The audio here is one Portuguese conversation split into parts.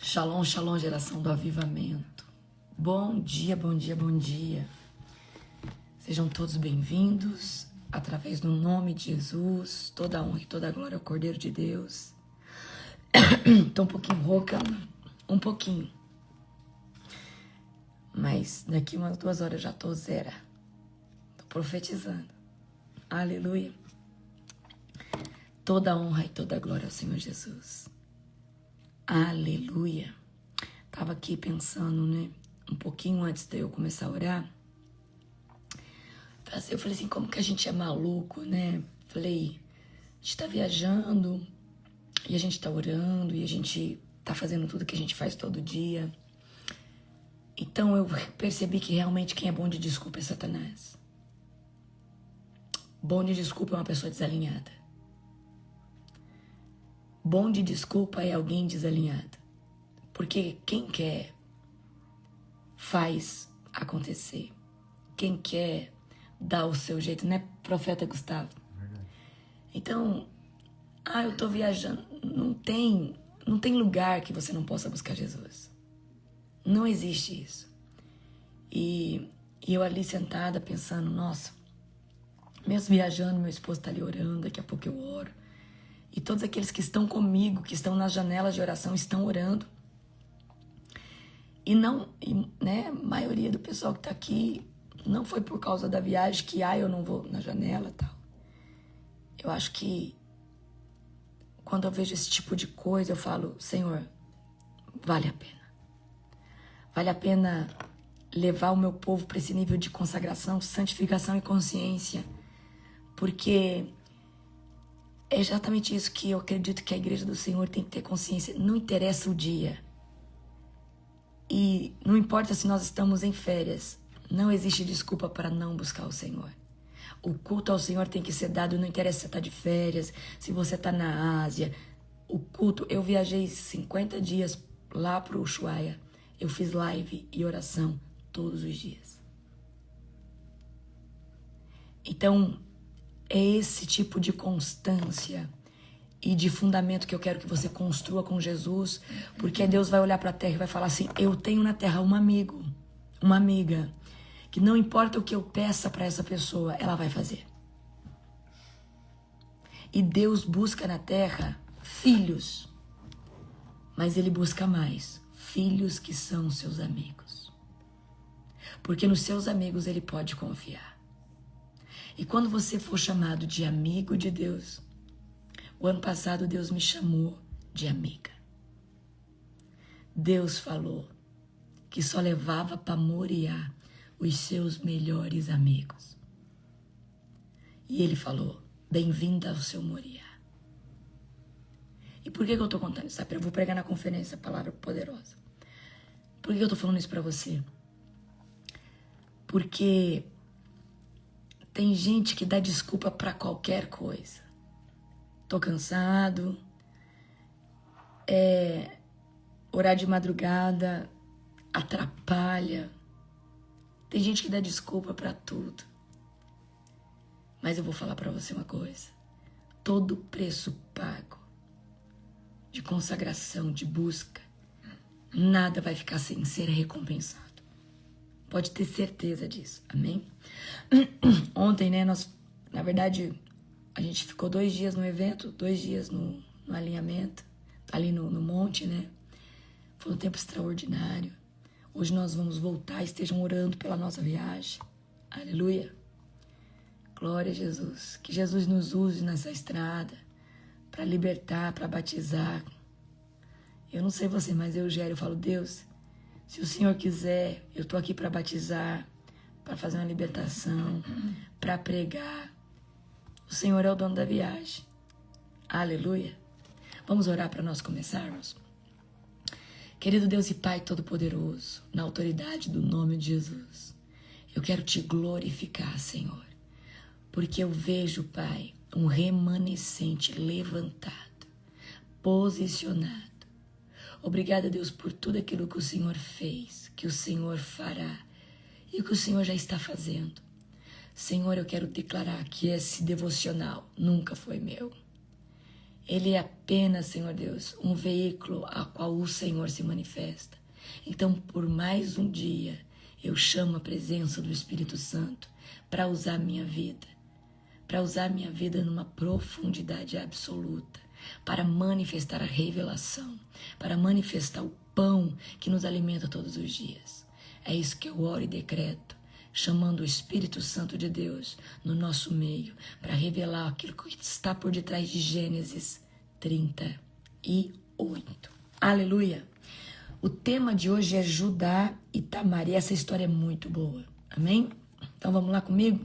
Shalom, shalom, geração do avivamento. Bom dia, bom dia, bom dia. Sejam todos bem-vindos, através do nome de Jesus, toda a honra e toda a glória ao Cordeiro de Deus. Tô um pouquinho rouca, um pouquinho. Mas daqui umas 2 horas eu já tô zera. Tô profetizando. Aleluia. Toda a honra e toda a glória ao Senhor Jesus. Aleluia. Tava aqui pensando, né? Um pouquinho antes de eu começar a orar. Eu falei assim, como que a gente é maluco, né? Falei, a gente tá viajando e a gente tá orando e a gente tá fazendo tudo que a gente faz todo dia. Então eu percebi que realmente quem é bom de desculpa é Satanás. Bom de desculpa é uma pessoa desalinhada. Bom de desculpa é alguém desalinhado. Porque quem quer, faz acontecer. Quem quer, dá o seu jeito, né, profeta Gustavo? Verdade. Então, eu tô viajando. Não tem lugar que você não possa buscar Jesus. Não existe isso. E eu ali sentada pensando, nossa, mesmo viajando, meu esposo tá ali orando, daqui a pouco eu oro. E todos aqueles que estão comigo, que estão nas janelas de oração, estão orando. E né, a maioria do pessoal que tá aqui não foi por causa da viagem que, eu não vou na janela e tal. Eu acho que quando eu vejo esse tipo de coisa, eu falo, Senhor, vale a pena. Vale a pena levar o meu povo para esse nível de consagração, santificação e consciência. Porque é exatamente isso que eu acredito que a igreja do Senhor tem que ter consciência. Não interessa o dia. E não importa se nós estamos em férias. Não existe desculpa para não buscar o Senhor. O culto ao Senhor tem que ser dado. Não interessa se você está de férias, se você está na Ásia. O culto, eu viajei 50 dias lá para o Ushuaia. Eu fiz live e oração todos os dias. Então, é esse tipo de constância e de fundamento que eu quero que você construa com Jesus, porque Deus vai olhar para a terra e vai falar assim, eu tenho na terra um amigo, uma amiga, que não importa o que eu peça para essa pessoa, ela vai fazer. E Deus busca na terra filhos, mas Ele busca mais, filhos que são seus amigos. Porque nos seus amigos Ele pode confiar. E quando você for chamado de amigo de Deus, o ano passado Deus me chamou de amiga. Deus falou que só levava para Moriá os seus melhores amigos. E Ele falou, bem-vinda ao seu Moriá. E por que eu estou contando isso? Eu vou pregar na conferência a palavra poderosa. Por que eu estou falando isso para você? Porque tem gente que dá desculpa para qualquer coisa. Tô cansado. Orar de madrugada atrapalha. Tem gente que dá desculpa para tudo. Mas eu vou falar para você uma coisa. Todo preço pago de consagração, de busca, nada vai ficar sem ser recompensado. Pode ter certeza disso. Amém? Ontem, né, na verdade, a gente ficou 2 dias no evento, 2 dias no alinhamento, ali no monte, né? Foi um tempo extraordinário. Hoje nós vamos voltar, estejam orando pela nossa viagem. Aleluia. Glória a Jesus. Que Jesus nos use nessa estrada para libertar, para batizar. Eu não sei você, mas eu falo, Deus, se o Senhor quiser, eu tô aqui para batizar, para fazer uma libertação, para pregar. O Senhor é o dono da viagem. Aleluia. Vamos orar para nós começarmos? Querido Deus e Pai Todo-Poderoso, na autoridade do nome de Jesus, eu quero te glorificar, Senhor, porque eu vejo, Pai, um remanescente levantado, posicionado. Obrigada, Deus, por tudo aquilo que o Senhor fez, que o Senhor fará e que o Senhor já está fazendo. Senhor, eu quero declarar que esse devocional nunca foi meu. Ele é apenas, Senhor Deus, um veículo a qual o Senhor se manifesta. Então, por mais um dia, eu chamo a presença do Espírito Santo para usar minha vida. Para usar minha vida numa profundidade absoluta. Para manifestar a revelação. Para manifestar o pão que nos alimenta todos os dias. É isso que eu oro e decreto. Chamando o Espírito Santo de Deus no nosso meio, para revelar aquilo que está por detrás de Gênesis 38. Aleluia! O tema de hoje é Judá e Tamar, e essa história é muito boa, amém? Então vamos lá comigo?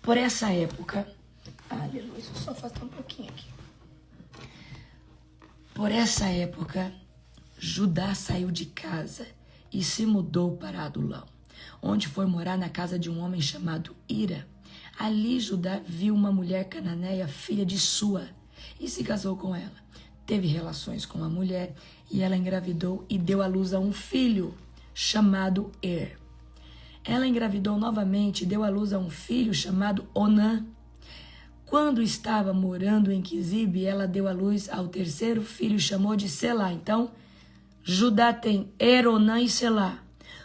Por essa época, aleluia, deixa eu só fazer um pouquinho aqui. Por essa época, Judá saiu de casa e se mudou para Adulão, onde foi morar na casa de um homem chamado Ira. Ali Judá viu uma mulher cananeia, filha de Sua, e se casou com ela. Teve relações com a mulher e ela engravidou e deu à luz a um filho chamado Er. Ela engravidou novamente e deu à luz a um filho chamado Onã. Quando estava morando em Quisibe, ela deu à luz ao terceiro filho, chamou de Selá. Então, Judá tem Er, Onã e Selá.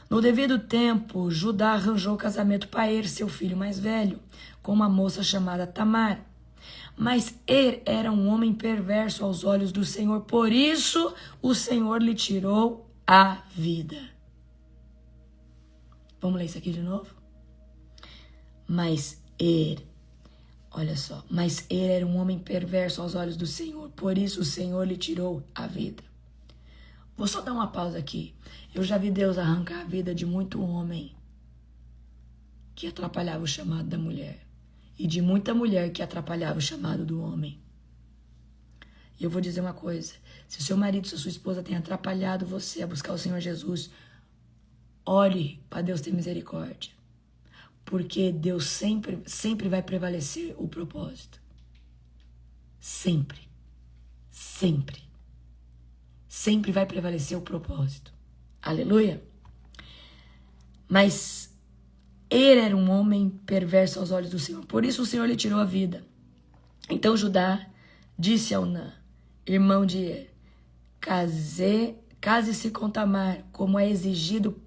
No devido tempo, Judá arranjou casamento para Er, seu filho mais velho, com uma moça chamada Tamar. Mas Er era um homem perverso aos olhos do Senhor, por isso o Senhor lhe tirou a vida. Vamos ler isso aqui de novo? Mas Er, olha só, mas Er era um homem perverso aos olhos do Senhor, por isso o Senhor lhe tirou a vida. Vou só dar uma pausa aqui. Eu já vi Deus arrancar a vida de muito homem que atrapalhava o chamado da mulher. E de muita mulher que atrapalhava o chamado do homem. E eu vou dizer uma coisa. Se o seu marido, se a sua esposa tem atrapalhado você a buscar o Senhor Jesus, ore para Deus ter misericórdia. Porque Deus sempre vai prevalecer o propósito. Sempre. Sempre. Sempre vai prevalecer o propósito. Aleluia. Mas ele era um homem perverso aos olhos do Senhor. Por isso o Senhor lhe tirou a vida. Então Judá disse a Onã, irmão de Er, case-se com Tamar, como é exigido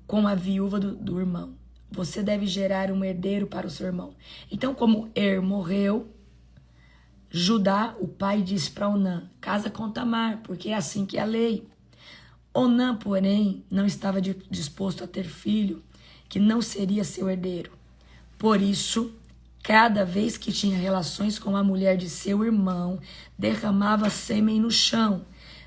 com a viúva do irmão. Você deve gerar um herdeiro para o seu irmão. Então, como Er morreu, Judá, o pai, disse para Onã, casa com Tamar, porque é assim que é a lei. Onã, porém, não estava disposto a ter filho, que não seria seu herdeiro. Por isso, cada vez que tinha relações com a mulher de seu irmão, derramava sêmen no chão.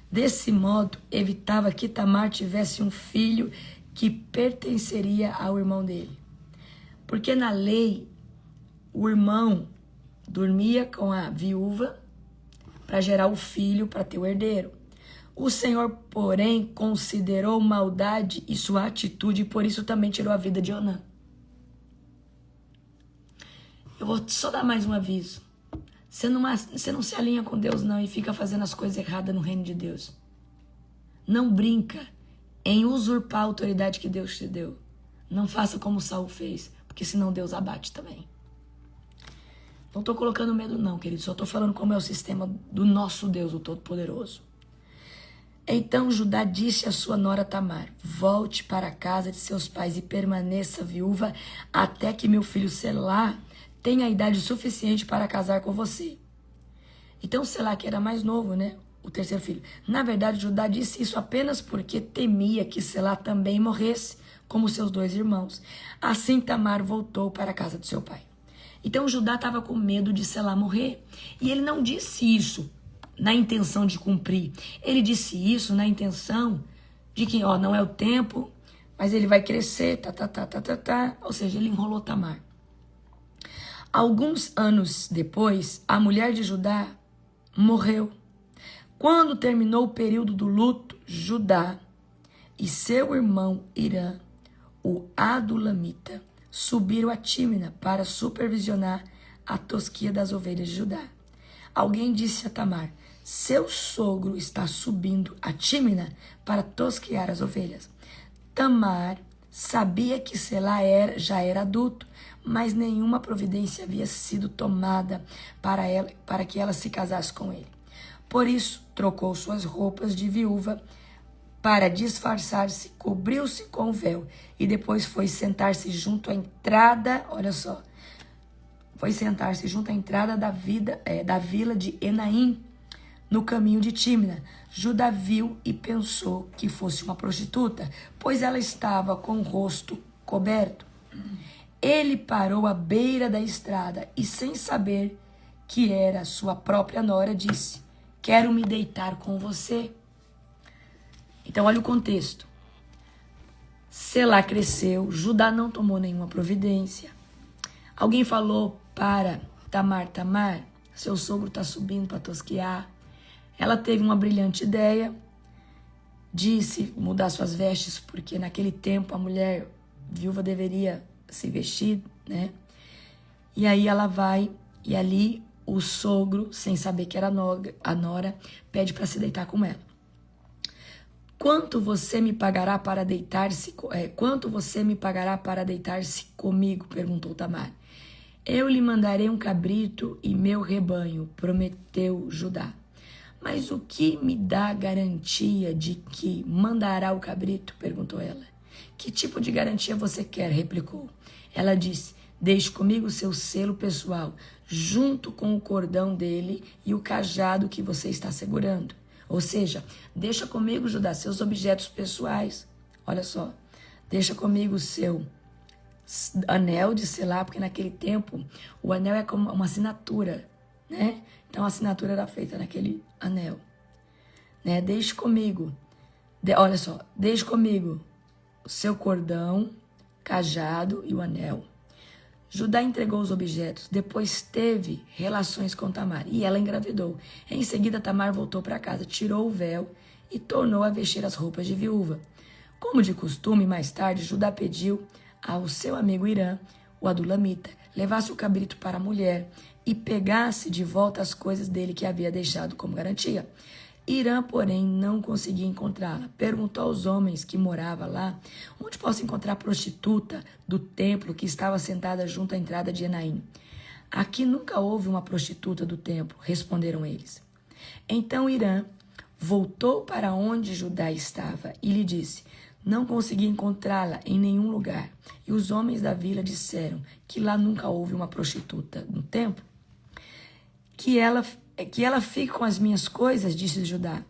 Desse modo, evitava que Tamar tivesse um filho que pertenceria ao irmão dele. Porque na lei, o irmão dormia com a viúva para gerar o filho para ter o herdeiro. O Senhor, porém, considerou maldade e sua atitude e por isso também tirou a vida de Onã. Eu vou só dar mais um aviso. Você não se alinha com Deus não e fica fazendo as coisas erradas no reino de Deus. Não brinca em usurpar a autoridade que Deus te deu. Não faça como Saul fez, porque senão Deus abate também. Não estou colocando medo não, querido. Só estou falando como é o sistema do nosso Deus, o Todo-Poderoso. Então Judá disse à sua nora Tamar, volte para a casa de seus pais e permaneça viúva até que meu filho Selá tenha a idade suficiente para casar com você. Então Selá, que era mais novo, né? O terceiro filho. Na verdade, Judá disse isso apenas porque temia que Selá também morresse, como seus dois irmãos. Assim Tamar voltou para a casa de seu pai. Então Judá estava com medo de Selá morrer. E ele não disse isso na intenção de cumprir. Ele disse isso na intenção de que, não é o tempo, mas ele vai crescer, Ou seja, ele enrolou Tamar. Alguns anos depois, a mulher de Judá morreu. Quando terminou o período do luto, Judá e seu irmão Irã, o Adulamita, subiram a Tímina para supervisionar a tosquia das ovelhas de Judá. Alguém disse a Tamar, seu sogro está subindo a Tímina para tosquear as ovelhas. Tamar sabia que Selá já era adulto, mas nenhuma providência havia sido tomada para que ela se casasse com ele. Por isso, trocou suas roupas de viúva para disfarçar-se, cobriu-se com o véu e depois foi sentar-se junto à entrada, olha só, foi sentar-se junto à entrada da vila de Enaim, no caminho de Tímina. Judá viu e pensou que fosse uma prostituta, pois ela estava com o rosto coberto. Ele parou à beira da estrada e, sem saber que era sua própria nora, disse: quero me deitar com você. Então, olha o contexto. Selá cresceu, Judá não tomou nenhuma providência. Alguém falou para Tamar: Tamar, seu sogro está subindo para tosquear. Ela teve uma brilhante ideia, disse mudar suas vestes, porque naquele tempo a mulher viúva deveria se vestir, né? E aí ela vai, e ali o sogro, sem saber que era a nora, pede para se deitar com ela. Quanto você me pagará para deitar-se comigo? Perguntou Tamar. Eu lhe mandarei um cabrito e meu rebanho, prometeu Judá. Mas o que me dá garantia de que mandará o cabrito? Perguntou ela. Que tipo de garantia você quer? Replicou. Ela disse: deixe comigo seu selo pessoal, junto com o cordão dele e o cajado que você está segurando. Ou seja, deixa comigo, Judá, seus objetos pessoais. Olha só, deixa comigo o seu anel de selar, porque naquele tempo o anel é como uma assinatura, né? Então a assinatura era feita naquele anel, né? Deixe comigo, olha só, deixe comigo o seu cordão, cajado e o anel. Judá entregou os objetos, depois teve relações com Tamar e ela engravidou. Em seguida, Tamar voltou para casa, tirou o véu e tornou a vestir as roupas de viúva. Como de costume, mais tarde, Judá pediu ao seu amigo Irã, o adulamita, levasse o cabrito para a mulher e pegasse de volta as coisas dele que havia deixado como garantia. Irã, porém, não conseguia encontrá-la. Perguntou aos homens que moravam lá: onde posso encontrar a prostituta do templo que estava sentada junto à entrada de Enaim? Aqui nunca houve uma prostituta do templo, responderam eles. Então Irã voltou para onde Judá estava e lhe disse: não consegui encontrá-la em nenhum lugar. E os homens da vila disseram que lá nunca houve uma prostituta no templo. Que ela fique com as minhas coisas, disse Judá.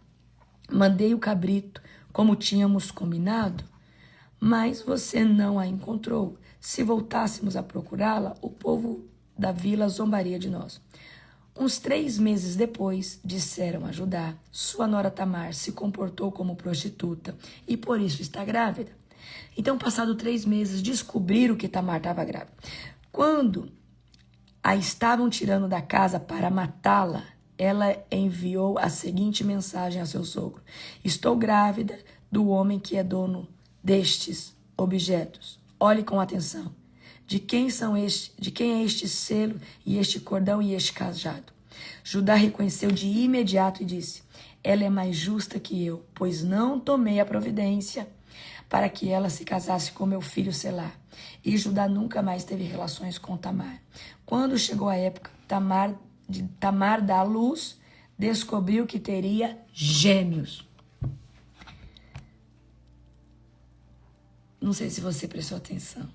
Mandei o cabrito, como tínhamos combinado, mas você não a encontrou. Se voltássemos a procurá-la, o povo da vila zombaria de nós. Uns 3 meses depois, disseram a Judá: sua nora Tamar se comportou como prostituta e por isso está grávida. Então, passado 3 meses, descobriram que Tamar estava grávida. Quando a estavam tirando da casa para matá-la, ela enviou a seguinte mensagem a seu sogro: estou grávida do homem que é dono destes objetos. Olhe com atenção. De quem é este selo e este cordão e este cajado? Judá reconheceu de imediato e disse: ela é mais justa que eu, pois não tomei a providência para que ela se casasse com meu filho Selá. E Judá nunca mais teve relações com Tamar. Quando chegou a época de Tamar dar à luz, descobriu que teria gêmeos. Não sei se você prestou atenção,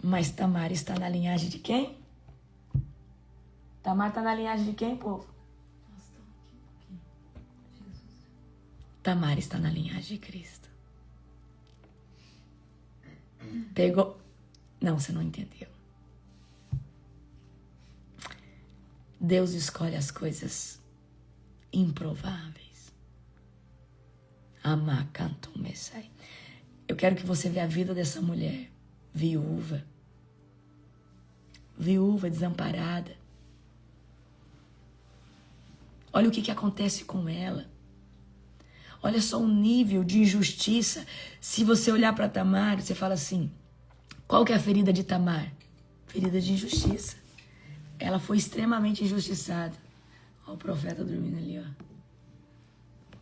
mas Tamar está na linhagem de quem? Tamar está na linhagem de quem, povo? Tamar está na linhagem de Cristo. Pegou... Não, você não entendeu. Deus escolhe as coisas improváveis. Amacantum Messai. Eu quero que você veja a vida dessa mulher, viúva, desamparada. Olha o que acontece com ela. Olha só o nível de injustiça. Se você olhar para Tamar, você fala assim: qual que é a ferida de Tamar? Ferida de injustiça. Ela foi extremamente injustiçada. Olha o profeta dormindo ali, ó.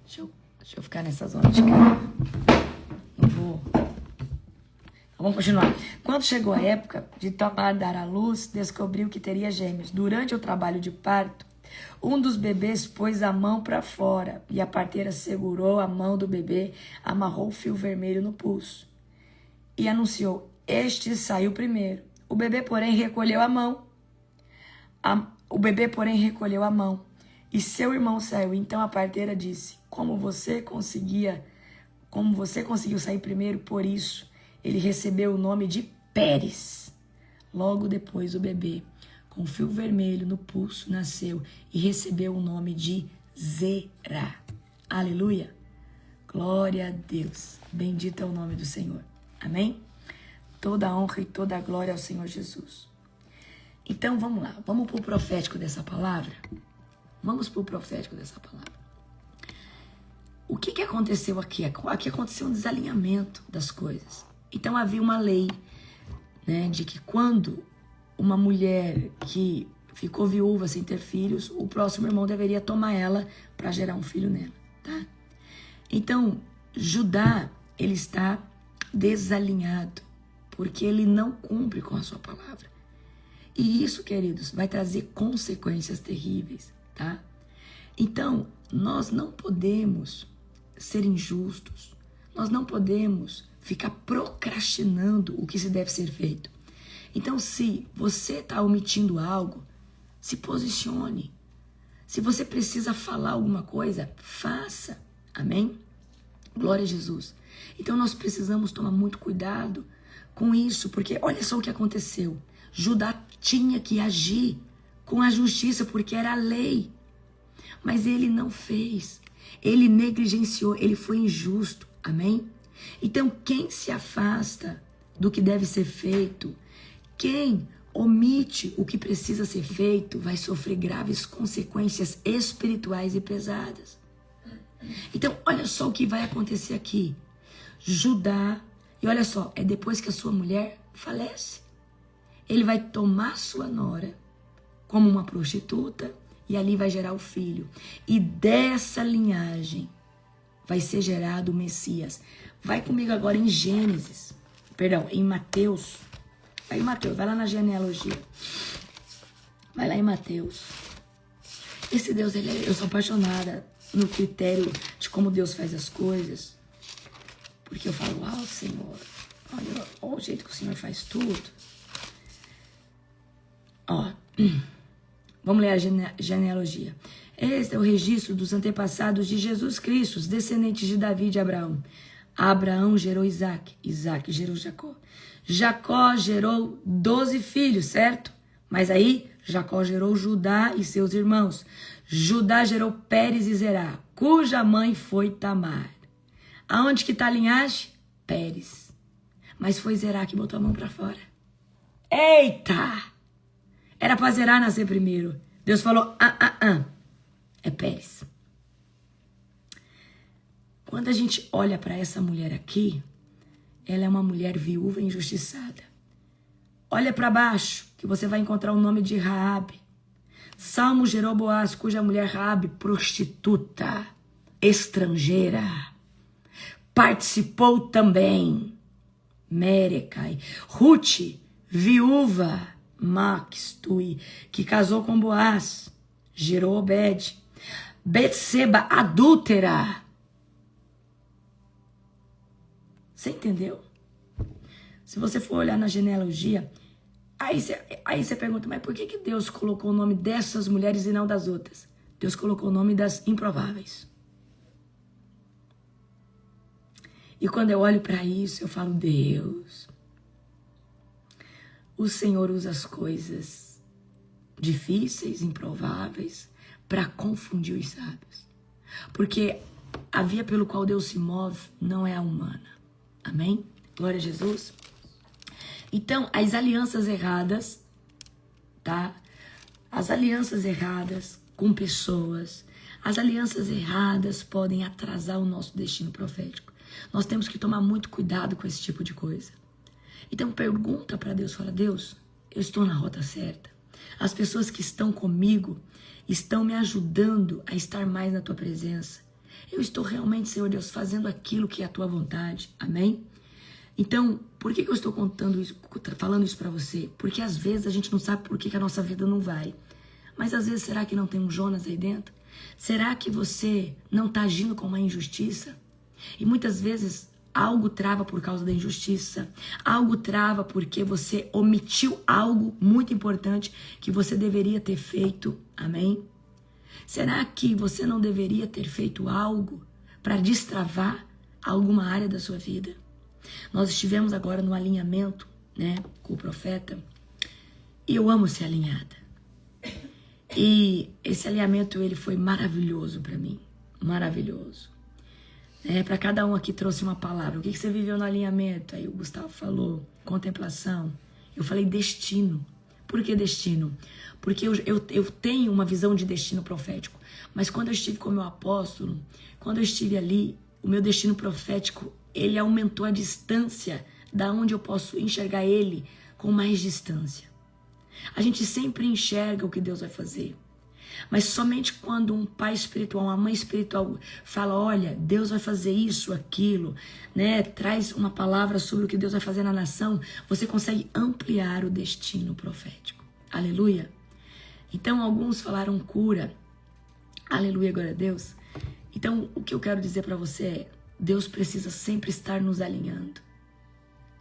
Deixa eu ficar nessa zona de cá. Não vou. Vamos continuar. Quando chegou a época de Tamar dar à luz, descobriu que teria gêmeos. Durante o trabalho de parto, um dos bebês pôs a mão para fora e a parteira segurou a mão do bebê, amarrou o fio vermelho no pulso e anunciou: este saiu primeiro. O bebê, porém, recolheu a mão. E seu irmão saiu. Então a parteira disse: como você conseguiu sair primeiro, por isso ele recebeu o nome de Pérez. Logo depois o bebê, com fio vermelho no pulso, nasceu e recebeu o nome de Zerá. Aleluia! Glória a Deus. Bendito é o nome do Senhor. Amém? Toda a honra e toda a glória ao Senhor Jesus. Então vamos lá. Vamos para o profético dessa palavra? Vamos para o profético dessa palavra. O que aconteceu aqui? Aqui aconteceu um desalinhamento das coisas. Então havia uma lei, né, de que quando uma mulher que ficou viúva sem ter filhos, o próximo irmão deveria tomar ela para gerar um filho nela, tá? Então, Judá, ele está desalinhado, porque ele não cumpre com a sua palavra. E isso, queridos, vai trazer consequências terríveis, tá? Então, nós não podemos ser injustos, nós não podemos ficar procrastinando o que se deve ser feito. Então, se você está omitindo algo, se posicione. Se você precisa falar alguma coisa, faça. Amém? Glória a Jesus. Então, nós precisamos tomar muito cuidado com isso, porque olha só o que aconteceu. Judá tinha que agir com a justiça, porque era a lei. Mas ele não fez. Ele negligenciou, ele foi injusto. Amém? Então, quem se afasta do que deve ser feito, quem omite o que precisa ser feito, vai sofrer graves consequências espirituais e pesadas. Então, olha só o que vai acontecer aqui. Judá, e olha só, é depois que a sua mulher falece. Ele vai tomar sua nora como uma prostituta e ali vai gerar o filho. E dessa linhagem vai ser gerado o Messias. Vai comigo agora em Gênesis, em Mateus. Vai em Mateus, vai lá na genealogia. Vai lá em Mateus. Esse Deus, eu sou apaixonada no critério de como Deus faz as coisas. Porque eu falo, uau, Senhor, olha o jeito que o Senhor faz tudo. Ó, vamos ler a genealogia. Este é o registro dos antepassados de Jesus Cristo, os descendentes de Davi e de Abraão. Abraão gerou Isaac, Isaac gerou Jacó. Jacó gerou 12 filhos, certo? Mas aí, Jacó gerou Judá e seus irmãos. Judá gerou Pérez e Zerá, cuja mãe foi Tamar. Aonde que está a linhagem? Pérez. Mas foi Zerá que botou a mão para fora. Eita! Era para Zerá nascer primeiro. Deus falou, é Pérez. Quando a gente olha para essa mulher aqui, ela é uma mulher viúva e injustiçada. Olha para baixo, que você vai encontrar o nome de Raabe. Salmo gerou Boaz, cuja mulher Raabe, prostituta, estrangeira, participou também. Merecai. Ruth, viúva, Maxtui, que casou com Boaz, gerou Obed. Betseba, adúltera. Você entendeu? Se você for olhar na genealogia, aí você pergunta, mas por que Deus colocou o nome dessas mulheres e não das outras? Deus colocou o nome das improváveis. E quando eu olho para isso, eu falo, Deus, o Senhor usa as coisas difíceis, improváveis, para confundir os sábios. Porque a via pelo qual Deus se move não é a humana. Amém? Glória a Jesus. Então, as alianças erradas, tá? As alianças erradas com pessoas, as alianças erradas podem atrasar o nosso destino profético. Nós temos que tomar muito cuidado com esse tipo de coisa. Então, pergunta para Deus, fala, Deus, eu estou na rota certa? As pessoas que estão comigo estão me ajudando a estar mais na tua presença? Eu estou realmente, Senhor Deus, fazendo aquilo que é a tua vontade. Amém? Então, por que eu estou contando isso, falando isso para você? Porque às vezes a gente não sabe por que a nossa vida não vai. Mas às vezes, será que não tem um Jonas aí dentro? Será que você não está agindo com uma injustiça? E muitas vezes algo trava por causa da injustiça. Algo trava porque você omitiu algo muito importante que você deveria ter feito. Amém? Será que você não deveria ter feito algo para destravar alguma área da sua vida? Nós estivemos agora no alinhamento, né, com o profeta, e eu amo ser alinhada. E esse alinhamento, ele foi maravilhoso para mim, maravilhoso. Para cada um aqui trouxe uma palavra. O que você viveu no alinhamento? Aí o Gustavo falou contemplação. Eu falei destino. Por que destino? Porque eu tenho uma visão de destino profético. Mas quando eu estive com o meu apóstolo, quando eu estive ali, o meu destino profético, ele aumentou a distância da onde eu posso enxergar ele com mais distância. A gente sempre enxerga o que Deus vai fazer. Mas somente quando um pai espiritual, uma mãe espiritual fala, olha, Deus vai fazer isso, aquilo, né? Traz uma palavra sobre o que Deus vai fazer na nação, você consegue ampliar o destino profético. Aleluia. Então alguns falaram cura. Aleluia, glória a Deus. Então o que eu quero dizer para você é, Deus precisa sempre estar nos alinhando,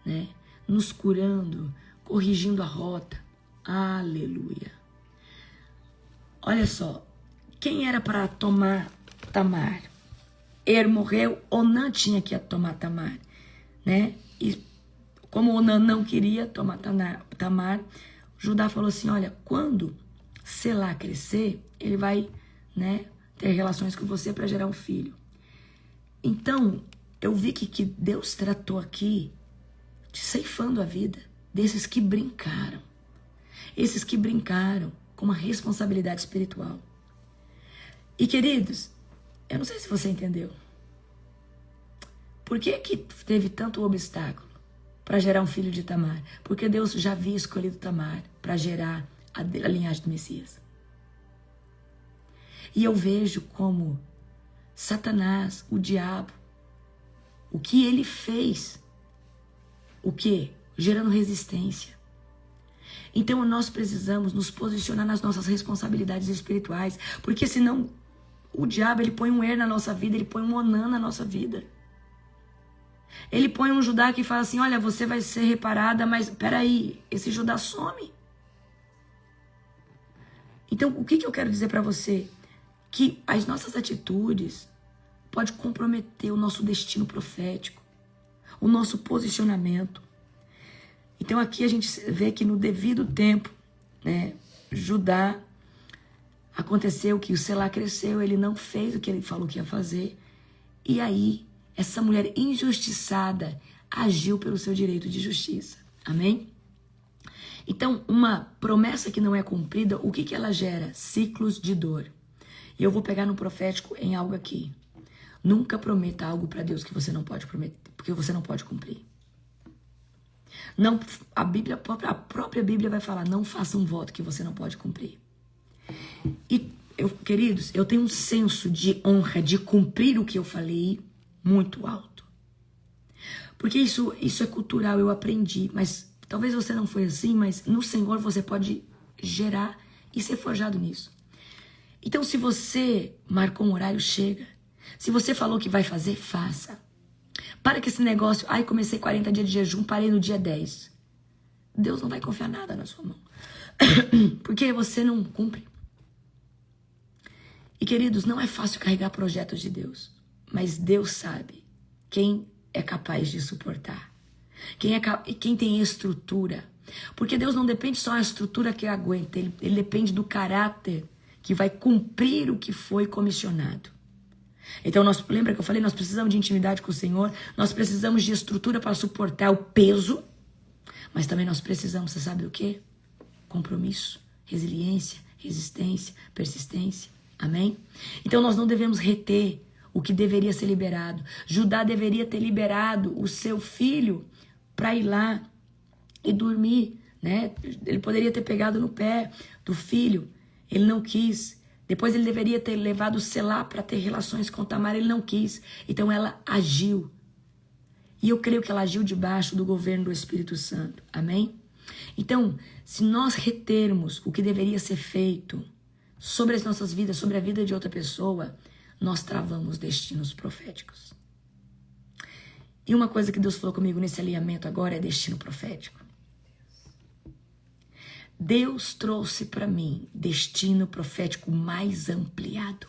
né? Nos curando, corrigindo a rota. Aleluia. Olha só, quem era para tomar Tamar? Morreu, Onã tinha que tomar Tamar, né? E como Onã não queria tomar Tamar, Judá falou assim, olha, quando Selá crescer, ele vai, né, ter relações com você para gerar um filho. Então, eu vi que Deus tratou aqui de ceifando a vida desses que brincaram. Esses que brincaram com uma responsabilidade espiritual. E queridos, eu não sei se você entendeu. Por que teve tanto obstáculo para gerar um filho de Tamar? Porque Deus já havia escolhido Tamar para gerar a linhagem do Messias. E eu vejo como Satanás, o diabo, o que ele fez, o quê? Gerando resistência. Então nós precisamos nos posicionar nas nossas responsabilidades espirituais, porque senão o diabo, ele põe um na nossa vida, ele põe um Onã na nossa vida. Ele põe um Judá que fala assim, olha, você vai ser reparada, mas peraí, esse Judá some. Então o que eu quero dizer para você? Que as nossas atitudes podem comprometer o nosso destino profético, o nosso posicionamento. Então aqui a gente vê que no devido tempo, né, Judá, aconteceu que o Selá cresceu, ele não fez o que ele falou que ia fazer. E aí, essa mulher injustiçada agiu pelo seu direito de justiça. Amém? Então, uma promessa que não é cumprida, o que ela gera? Ciclos de dor. E eu vou pegar no profético em algo aqui. Nunca prometa algo para Deus que você não pode prometer, porque você não pode cumprir. Não, a própria Bíblia vai falar, não faça um voto que você não pode cumprir. E, queridos, eu tenho um senso de honra, de cumprir o que eu falei, muito alto. Porque isso é cultural, eu aprendi, mas talvez você não foi assim, mas no Senhor você pode gerar e ser forjado nisso. Então, se você marcou um horário, chega. Se você falou que vai fazer, faça. Para que esse negócio, comecei 40 dias de jejum, parei no dia 10. Deus não vai confiar nada na sua mão. Porque você não cumpre. E queridos, não é fácil carregar projetos de Deus. Mas Deus sabe quem é capaz de suportar. Quem tem estrutura. Porque Deus não depende só da estrutura que aguenta. Ele depende do caráter que vai cumprir o que foi comissionado. Então, lembra que eu falei, nós precisamos de intimidade com o Senhor, nós precisamos de estrutura para suportar o peso, mas também nós precisamos, você sabe do quê? Compromisso, resiliência, resistência, persistência, amém? Então, nós não devemos reter o que deveria ser liberado. Judá deveria ter liberado o seu filho para ir lá e dormir, né? Ele poderia ter pegado no pé do filho, ele não quis. Depois ele deveria ter levado Selá para ter relações com Tamar, ele não quis. Então ela agiu. E eu creio que ela agiu debaixo do governo do Espírito Santo. Amém? Então, se nós retermos o que deveria ser feito sobre as nossas vidas, sobre a vida de outra pessoa, nós travamos destinos proféticos. E uma coisa que Deus falou comigo nesse alinhamento agora é destino profético. Deus trouxe para mim destino profético mais ampliado.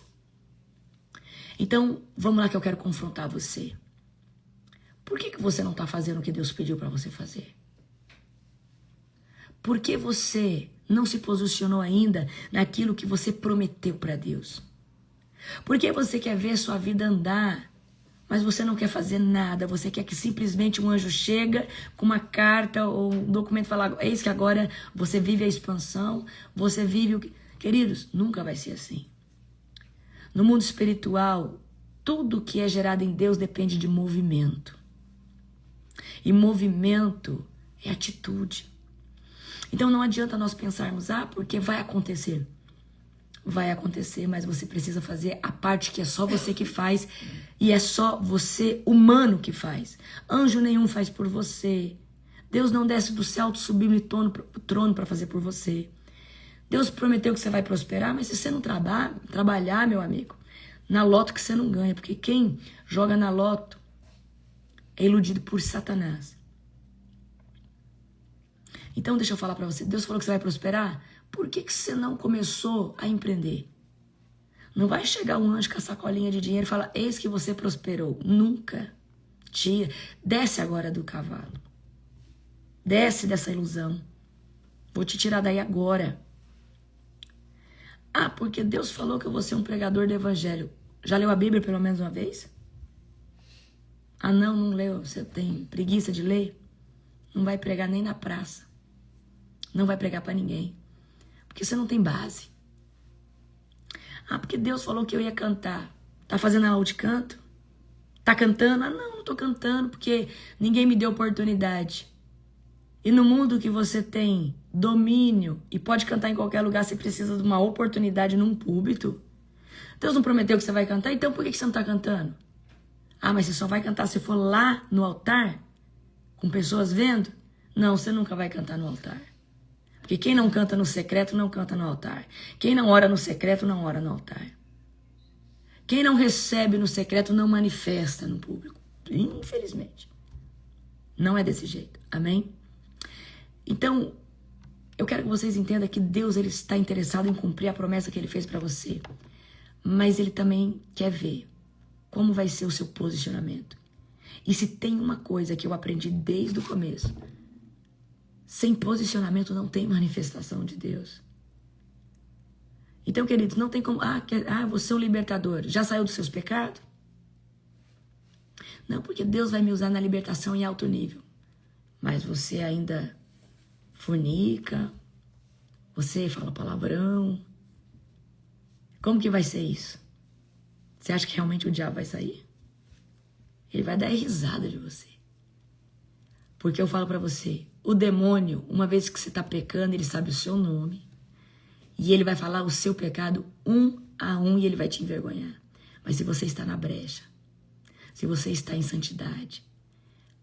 Então, vamos lá que eu quero confrontar você. Por que você não está fazendo o que Deus pediu para você fazer? Por que você não se posicionou ainda naquilo que você prometeu para Deus? Por que você quer ver sua vida andar, mas você não quer fazer nada? Você quer que simplesmente um anjo chega com uma carta ou um documento e fala, eis que agora você vive a expansão, você vive o que... Queridos, nunca vai ser assim. No mundo espiritual, tudo que é gerado em Deus depende de movimento. E movimento é atitude. Então não adianta nós pensarmos, porque vai acontecer. Vai acontecer, mas você precisa fazer a parte que é só você que faz. E é só você, humano, que faz. Anjo nenhum faz por você. Deus não desce do céu, sublime trono para fazer por você. Deus prometeu que você vai prosperar, mas se você não trabalhar, meu amigo, na loto que você não ganha. Porque quem joga na loto é iludido por Satanás. Então deixa eu falar para você, Deus falou que você vai prosperar, por que você não começou a empreender? Não vai chegar um anjo com a sacolinha de dinheiro e falar, eis que você prosperou. Nunca. Tia, desce agora do cavalo. Desce dessa ilusão. Vou te tirar daí agora. Porque Deus falou que eu vou ser um pregador do evangelho. Já leu a Bíblia pelo menos uma vez? Não leu. Você tem preguiça de ler? Não vai pregar nem na praça. Não vai pregar para ninguém. Porque você não tem base. Porque Deus falou que eu ia cantar. Tá fazendo aula de canto? Tá cantando? Não tô cantando porque ninguém me deu oportunidade. E no mundo que você tem domínio e pode cantar em qualquer lugar, você precisa de uma oportunidade num púlpito. Deus não prometeu que você vai cantar, então por que você não tá cantando? Mas você só vai cantar se for lá no altar? Com pessoas vendo? Não, você nunca vai cantar no altar. Porque quem não canta no secreto, não canta no altar. Quem não ora no secreto, não ora no altar. Quem não recebe no secreto, não manifesta no público. Infelizmente. Não é desse jeito. Amém? Então, eu quero que vocês entendam que Deus ele está interessado em cumprir a promessa que Ele fez para você. Mas Ele também quer ver como vai ser o seu posicionamento. E se tem uma coisa que eu aprendi desde o começo, sem posicionamento não tem manifestação de Deus. Então, queridos, não tem como... você é um libertador. Já saiu dos seus pecados? Não, porque Deus vai me usar na libertação em alto nível. Mas você ainda fornica, você fala palavrão. Como que vai ser isso? Você acha que realmente o diabo vai sair? Ele vai dar risada de você. Porque eu falo pra você, o demônio, uma vez que você tá pecando, ele sabe o seu nome. E ele vai falar o seu pecado um a um e ele vai te envergonhar. Mas se você está na brecha, se você está em santidade,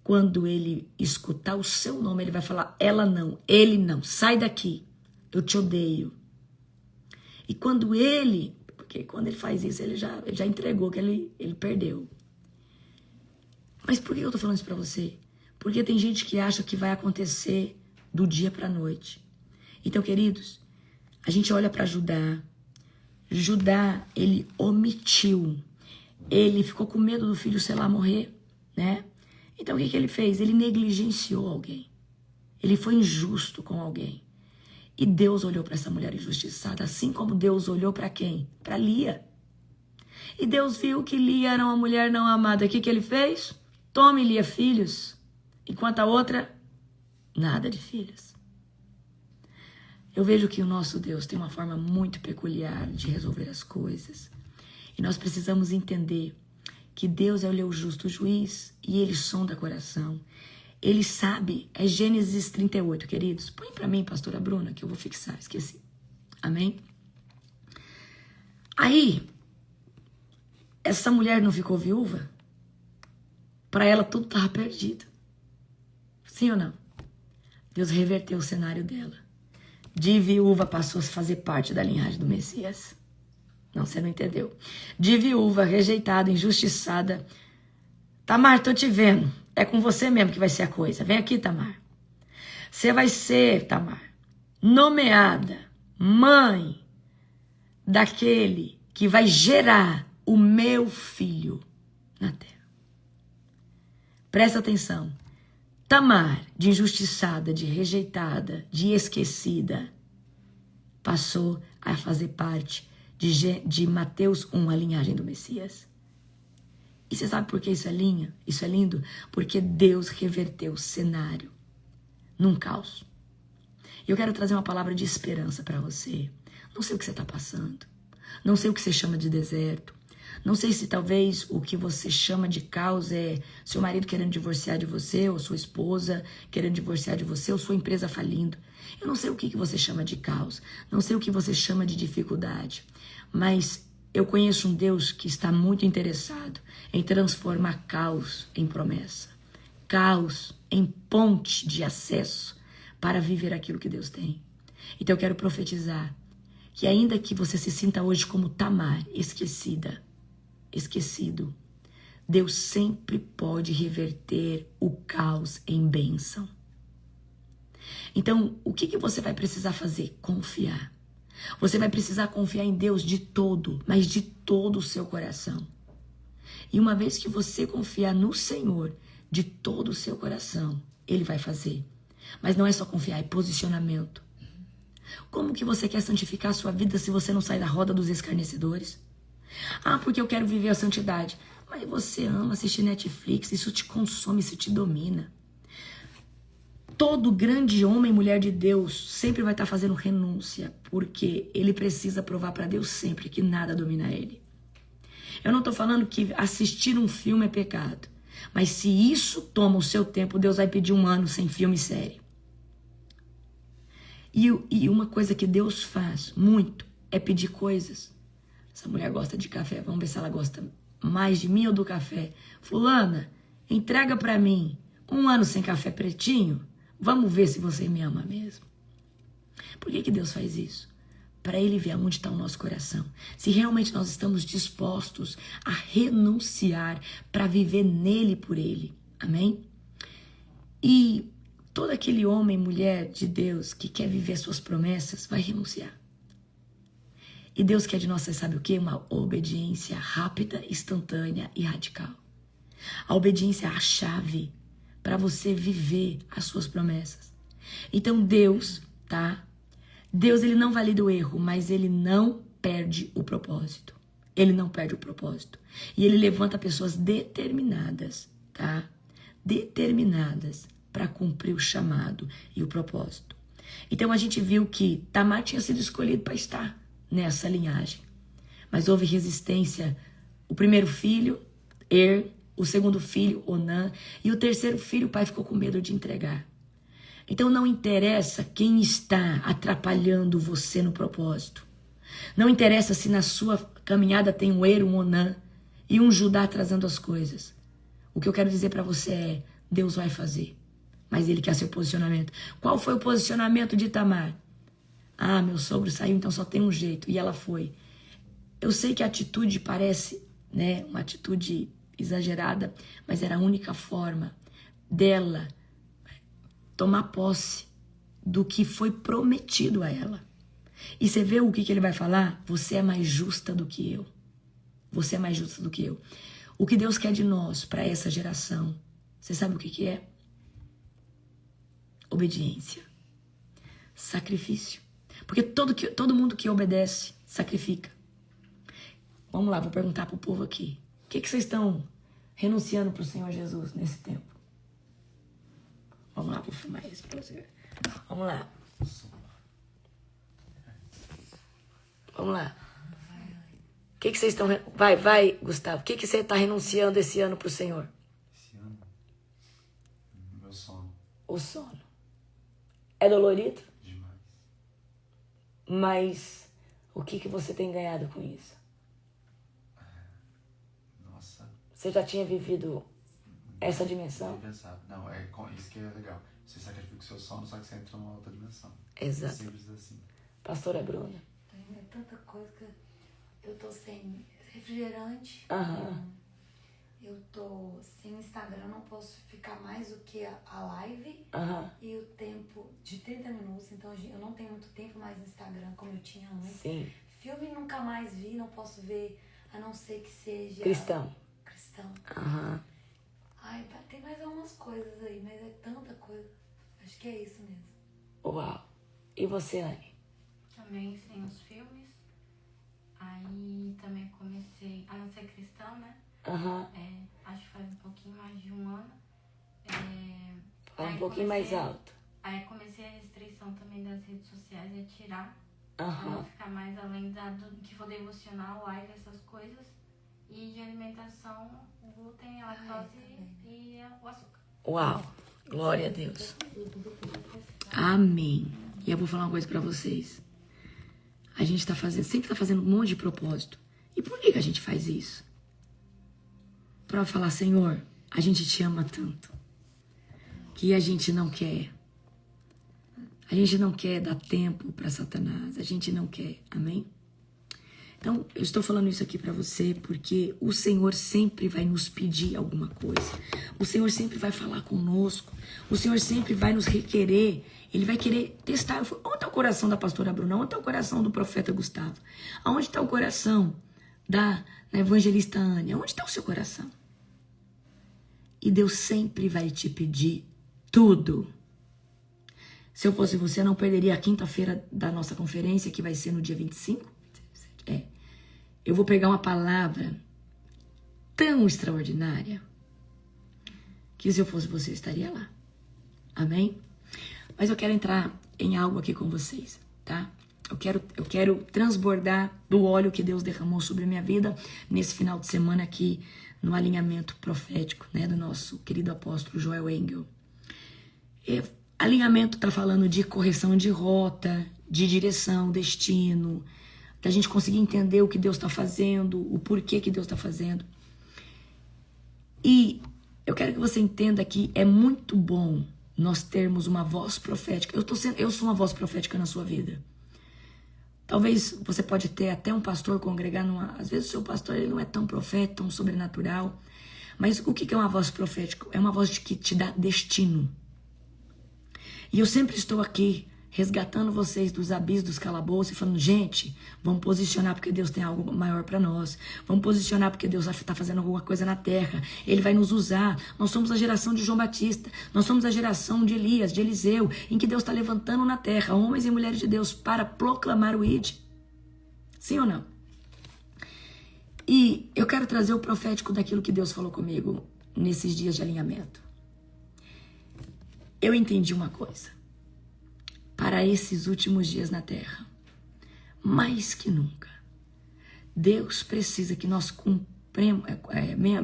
quando ele escutar o seu nome, ele vai falar, ela não, ele não, sai daqui, eu te odeio. E quando porque quando ele faz isso, ele já entregou que ele perdeu. Mas por que eu tô falando isso pra você? Porque tem gente que acha que vai acontecer do dia pra noite. Então, queridos, a gente olha pra Judá. Judá, ele omitiu. Ele ficou com medo do filho, sei lá, morrer, né? Então, o que ele fez? Ele negligenciou alguém. Ele foi injusto com alguém. E Deus olhou para essa mulher injustiçada, assim como Deus olhou para quem? Para Lia. E Deus viu que Lia era uma mulher não amada. O que ele fez? Tome, Lia, filhos. Enquanto a outra, nada de filhos. Eu vejo que o nosso Deus tem uma forma muito peculiar de resolver as coisas. E nós precisamos entender que Deus é o justo juiz e Ele sonda coração. Ele sabe, é Gênesis 38, queridos. Põe para mim, pastora Bruna, que eu vou fixar, esqueci. Amém? Aí, essa mulher não ficou viúva? Para ela tudo estava perdido. Sim ou não? Deus reverteu o cenário dela. De viúva passou a fazer parte da linhagem do Messias. Não, você não entendeu. De viúva, rejeitada, injustiçada. Tamar, tô te vendo. É com você mesmo que vai ser a coisa. Vem aqui, Tamar. Você vai ser, Tamar, nomeada mãe daquele que vai gerar o meu filho na terra. Presta atenção. Tamar, de injustiçada, de rejeitada, de esquecida, passou a fazer parte de Mateus 1, a linhagem do Messias. E você sabe por que isso é lindo? Isso é lindo? Porque Deus reverteu o cenário num caos. E eu quero trazer uma palavra de esperança para você. Não sei o que você está passando. Não sei o que você chama de deserto. Não sei se talvez o que você chama de caos é seu marido querendo divorciar de você, ou sua esposa querendo divorciar de você, ou sua empresa falindo. Eu não sei o que você chama de caos. Não sei o que você chama de dificuldade. Mas eu conheço um Deus que está muito interessado em transformar caos em promessa. Caos em ponte de acesso para viver aquilo que Deus tem. Então eu quero profetizar que ainda que você se sinta hoje como Tamar, esquecida, esquecido, Deus sempre pode reverter o caos em bênção. Então, o que você vai precisar fazer? Confiar. Você vai precisar confiar em Deus de todo, mas de todo o seu coração. E uma vez que você confiar no Senhor de todo o seu coração, Ele vai fazer. Mas não é só confiar, é posicionamento. Como que você quer santificar a sua vida se você não sai da roda dos escarnecedores? Ah, porque eu quero viver a santidade. Mas você ama assistir Netflix, isso te consome, isso te domina. Todo grande homem e mulher de Deus sempre vai estar fazendo renúncia, porque ele precisa provar para Deus sempre que nada domina ele. Eu não estou falando que assistir um filme é pecado, mas se isso toma o seu tempo, Deus vai pedir 1 ano sem filme e série. E uma coisa que Deus faz muito é pedir coisas. Essa mulher gosta de café, vamos ver se ela gosta mais de mim ou do café. Fulana, entrega para mim 1 ano sem café pretinho, vamos ver se você me ama mesmo. Por que Deus faz isso? Para Ele ver onde está o nosso coração. Se realmente nós estamos dispostos a renunciar para viver nele por Ele. Amém? E todo aquele homem, mulher de Deus que quer viver suas promessas vai renunciar. E Deus quer de nós, você sabe o quê? Uma obediência rápida, instantânea e radical. A obediência é a chave para você viver as suas promessas. Então Deus, tá? Deus, ele não valida o erro, mas ele não perde o propósito. Ele não perde o propósito. E ele levanta pessoas determinadas, tá? Determinadas para cumprir o chamado e o propósito. Então a gente viu que Tamar tinha sido escolhido para estar nessa linhagem. Mas houve resistência. O primeiro filho, o segundo filho, Onã, e o terceiro filho, o pai ficou com medo de entregar. Então não interessa quem está atrapalhando você no propósito. Não interessa se na sua caminhada tem um um Onã e um Judá atrasando as coisas. O que eu quero dizer para você é, Deus vai fazer, mas Ele quer seu posicionamento. Qual foi o posicionamento de Tamar? Ah, meu sogro saiu, então só tem um jeito. E ela foi. Eu sei que a atitude parece, né, uma atitude exagerada, mas era a única forma dela tomar posse do que foi prometido a ela. E você vê o que ele vai falar? Você é mais justa do que eu. Você é mais justa do que eu. O que Deus quer de nós para essa geração, você sabe o que é? Obediência. Sacrifício. Porque todo mundo que obedece, sacrifica. Vamos lá, vou perguntar pro povo aqui. O que vocês estão renunciando pro Senhor Jesus nesse tempo? Vamos lá, vou filmar isso pra você. Vamos lá. Vamos lá. O que vocês estão... Vai, Gustavo. O que você está renunciando esse ano pro Senhor? Esse ano? Meu sono. O sono. É dolorido? Demais. Mas o que você tem ganhado com isso? Nossa. Você já tinha vivido essa dimensão. Ele sabe. Não, isso que é legal. Você sacrifica o seu sono, só que você entra numa outra dimensão. Exato. Simples assim. Pastora Bruna. É tanta coisa que eu tô sem refrigerante. Eu tô sem Instagram, não posso ficar mais do que a live. E o tempo de 30 minutos. Então eu não tenho muito tempo mais no Instagram como eu tinha antes. Sim. Filme nunca mais vi, não posso ver, a não ser que seja... Cristão. Ai, tem mais algumas coisas aí, mas é tanta coisa. Acho que é isso mesmo. Uau. E você, Anne? Também sem os filmes. Aí também comecei a não ser cristão, né? Acho que faz um pouquinho mais de um ano. Fala um pouquinho mais alto. Aí comecei a restrição também das redes sociais e a tirar. Pra não ficar mais além do que for devocional, live, essas coisas. E de alimentação, o glúten, a lactose e o açúcar. Uau. Glória a Deus. Amém. E eu vou falar uma coisa pra vocês. A gente sempre tá fazendo um monte de propósito. E por que a gente faz isso? Pra falar, Senhor, a gente te ama tanto que a gente não quer. A gente não quer dar tempo pra Satanás. A gente não quer. Amém? Então, eu estou falando isso aqui pra você porque o Senhor sempre vai nos pedir alguma coisa. O Senhor sempre vai falar conosco. O Senhor sempre vai nos requerer. Ele vai querer testar. Onde está o coração da pastora Bruna? Onde está o coração do profeta Gustavo? Aonde está o coração da evangelista Anne? Onde está o seu coração? E Deus sempre vai te pedir tudo. Se eu fosse você, eu não perderia a quinta-feira da nossa conferência, que vai ser no dia 25. Eu vou pegar uma palavra tão extraordinária que se eu fosse você, eu estaria lá. Amém? Mas eu quero entrar em algo aqui com vocês, tá? Eu quero transbordar do óleo que Deus derramou sobre a minha vida nesse final de semana aqui no alinhamento profético, né, do nosso querido apóstolo Joel Engel. Alinhamento tá falando de correção de rota, de direção, destino, da gente conseguir entender o que Deus está fazendo, o porquê que Deus está fazendo. E eu quero que você entenda que é muito bom nós termos uma voz profética. Eu sou uma voz profética na sua vida. Talvez você pode ter até um pastor congregar às vezes o seu pastor ele não é tão profeta, tão sobrenatural. Mas o que é uma voz profética? É uma voz que te dá destino. E eu sempre estou aqui resgatando vocês dos abismos, dos calabouços e falando, gente, vamos posicionar porque Deus tem algo maior para nós. Vamos posicionar porque Deus está fazendo alguma coisa na terra. Ele vai nos usar. Nós somos a geração de João Batista. Nós somos a geração de Elias, de Eliseu, em que Deus está levantando na terra homens e mulheres de Deus para proclamar o ID. Sim ou não? E eu quero trazer o profético daquilo que Deus falou comigo nesses dias de alinhamento. Eu entendi uma coisa. Para esses últimos dias na terra, mais que nunca, Deus precisa que nós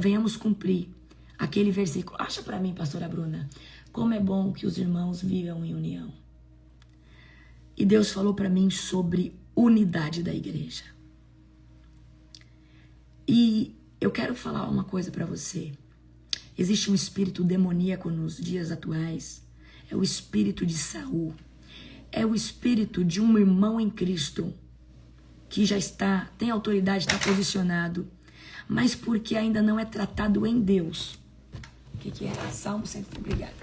venhamos cumprir aquele versículo. Acha para mim, pastora Bruna, como é bom que os irmãos vivam em união. E Deus falou para mim sobre unidade da igreja. E eu quero falar uma coisa para você. Existe um espírito demoníaco nos dias atuais. É o espírito de Saul. É o espírito de um irmão em Cristo que já tem autoridade, está posicionado, mas porque ainda não é tratado em Deus. O que é? Salmo 100, obrigada.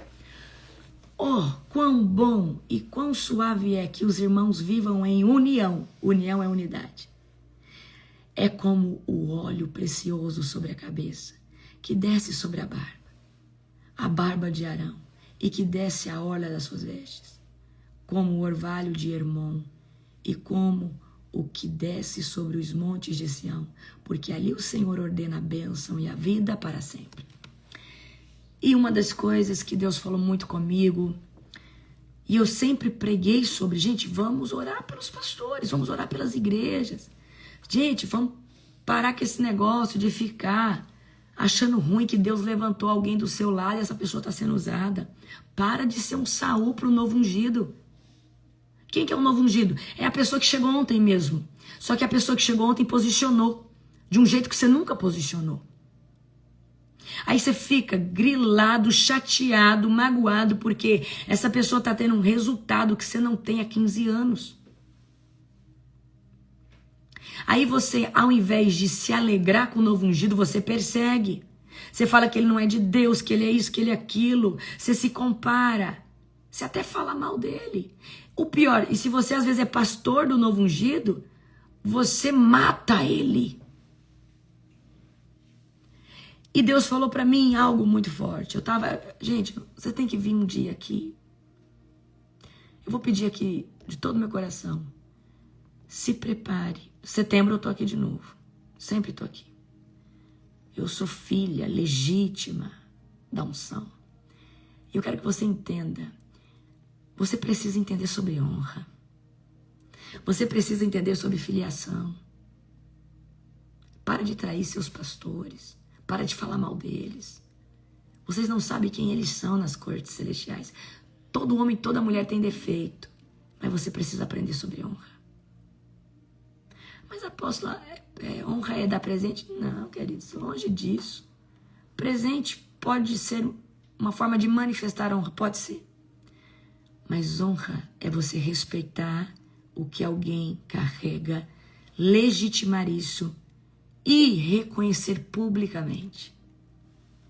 Oh, quão bom e quão suave é que os irmãos vivam em união. União é unidade. É como o óleo precioso sobre a cabeça, que desce sobre a barba de Arão, e que desce a orla das suas vestes. Como o orvalho de Hermon, e como o que desce sobre os montes de Sião, porque ali o Senhor ordena a bênção e a vida para sempre. E uma das coisas que Deus falou muito comigo, e eu sempre preguei sobre, gente, vamos orar pelos pastores, vamos orar pelas igrejas. Gente, vamos parar com esse negócio de ficar achando ruim que Deus levantou alguém do seu lado e essa pessoa está sendo usada. Para de ser um Saul para o novo ungido. Quem que é o novo ungido? É a pessoa que chegou ontem mesmo. Só que a pessoa que chegou ontem posicionou de um jeito que você nunca posicionou. Aí você fica grilado, chateado, magoado, porque essa pessoa está tendo um resultado que você não tem há 15 anos. Aí você, ao invés de se alegrar com o novo ungido, você persegue. Você fala que ele não é de Deus, que ele é isso, que ele é aquilo. Você se compara. Você até fala mal dele. O pior, e se você às vezes é pastor do novo ungido, você mata ele. E Deus falou pra mim algo muito forte. Gente, você tem que vir um dia aqui. Eu vou pedir aqui de todo o meu coração. Se prepare. Setembro eu tô aqui de novo. Sempre tô aqui. Eu sou filha legítima da unção. E eu quero que você entenda. Você precisa entender sobre honra. Você precisa entender sobre filiação. Para de trair seus pastores. Para de falar mal deles. Vocês não sabem quem eles são nas cortes celestiais. Todo homem, toda mulher tem defeito. Mas você precisa aprender sobre honra. Mas apóstola, honra é dar presente? Não, queridos, longe disso. Presente pode ser uma forma de manifestar honra, pode ser. Mas honra é você respeitar o que alguém carrega, legitimar isso e reconhecer publicamente.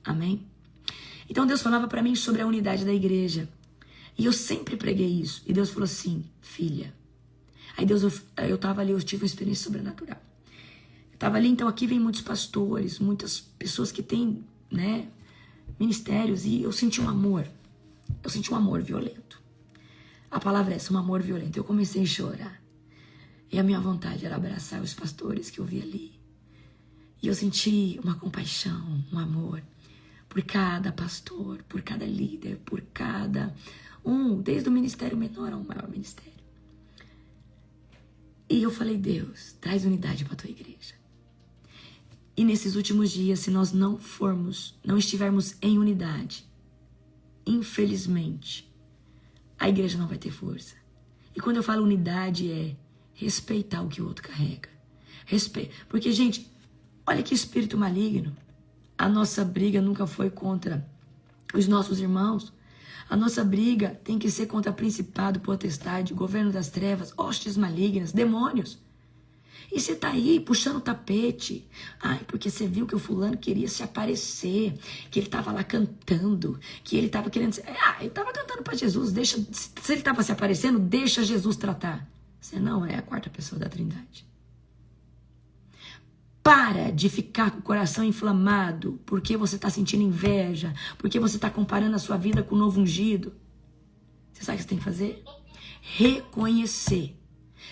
Amém? Então Deus falava para mim sobre a unidade da igreja. E eu sempre preguei isso. E Deus falou assim, filha. Aí eu estava ali, eu tive uma experiência sobrenatural. Eu estava ali, então aqui vem muitos pastores, muitas pessoas que têm, né, ministérios. E eu senti um amor. Eu senti um amor violento. A palavra é essa, um amor violento. Eu comecei a chorar. E a minha vontade era abraçar os pastores que eu vi ali. E eu senti uma compaixão, um amor por cada pastor, por cada líder, por cada desde o ministério menor ao maior ministério. E eu falei, Deus, traz unidade para a tua igreja. E nesses últimos dias, se nós não estivermos em unidade, infelizmente, a igreja não vai ter força. E quando eu falo unidade, é respeitar o que o outro carrega. Porque, gente, olha que espírito maligno. A nossa briga nunca foi contra os nossos irmãos. A nossa briga tem que ser contra principado, potestade, governo das trevas, hostes malignas, demônios. E você tá aí puxando o tapete. Ai, porque você viu que o fulano queria se aparecer, que ele tava lá cantando, que ele tava querendo... ele tava cantando para Jesus. Se ele tava se aparecendo, deixa Jesus tratar. Você não é a quarta pessoa da Trindade. Para de ficar com o coração inflamado porque você está sentindo inveja, porque você está comparando a sua vida com o novo ungido. Você sabe o que você tem que fazer? Reconhecer.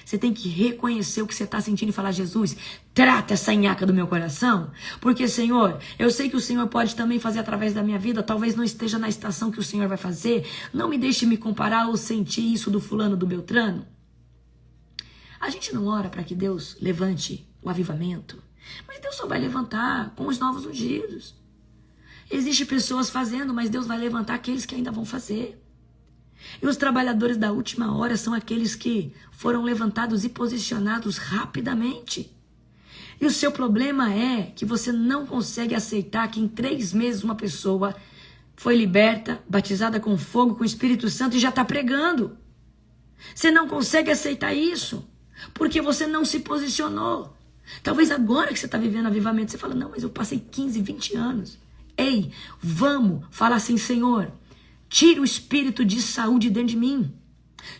Você tem que reconhecer o que você está sentindo e falar, Jesus, trata essa nhaca do meu coração. Porque, Senhor, eu sei que o Senhor pode também fazer através da minha vida. Talvez não esteja na estação que o Senhor vai fazer. Não me deixe me comparar ou sentir isso do fulano, do Beltrano. A gente não ora para que Deus levante o avivamento. Mas Deus só vai levantar com os novos ungidos. Existem pessoas fazendo, mas Deus vai levantar aqueles que ainda vão fazer. E os trabalhadores da última hora são aqueles que foram levantados e posicionados rapidamente. E o seu problema é que você não consegue aceitar que em 3 meses uma pessoa foi liberta, batizada com fogo, com o Espírito Santo e já está pregando. Você não consegue aceitar isso, porque você não se posicionou. Talvez agora que você está vivendo avivamento, você fala, não, mas eu passei 15, 20 anos. Ei, vamos falar assim, Senhor, tira o espírito de Saúl dentro de mim.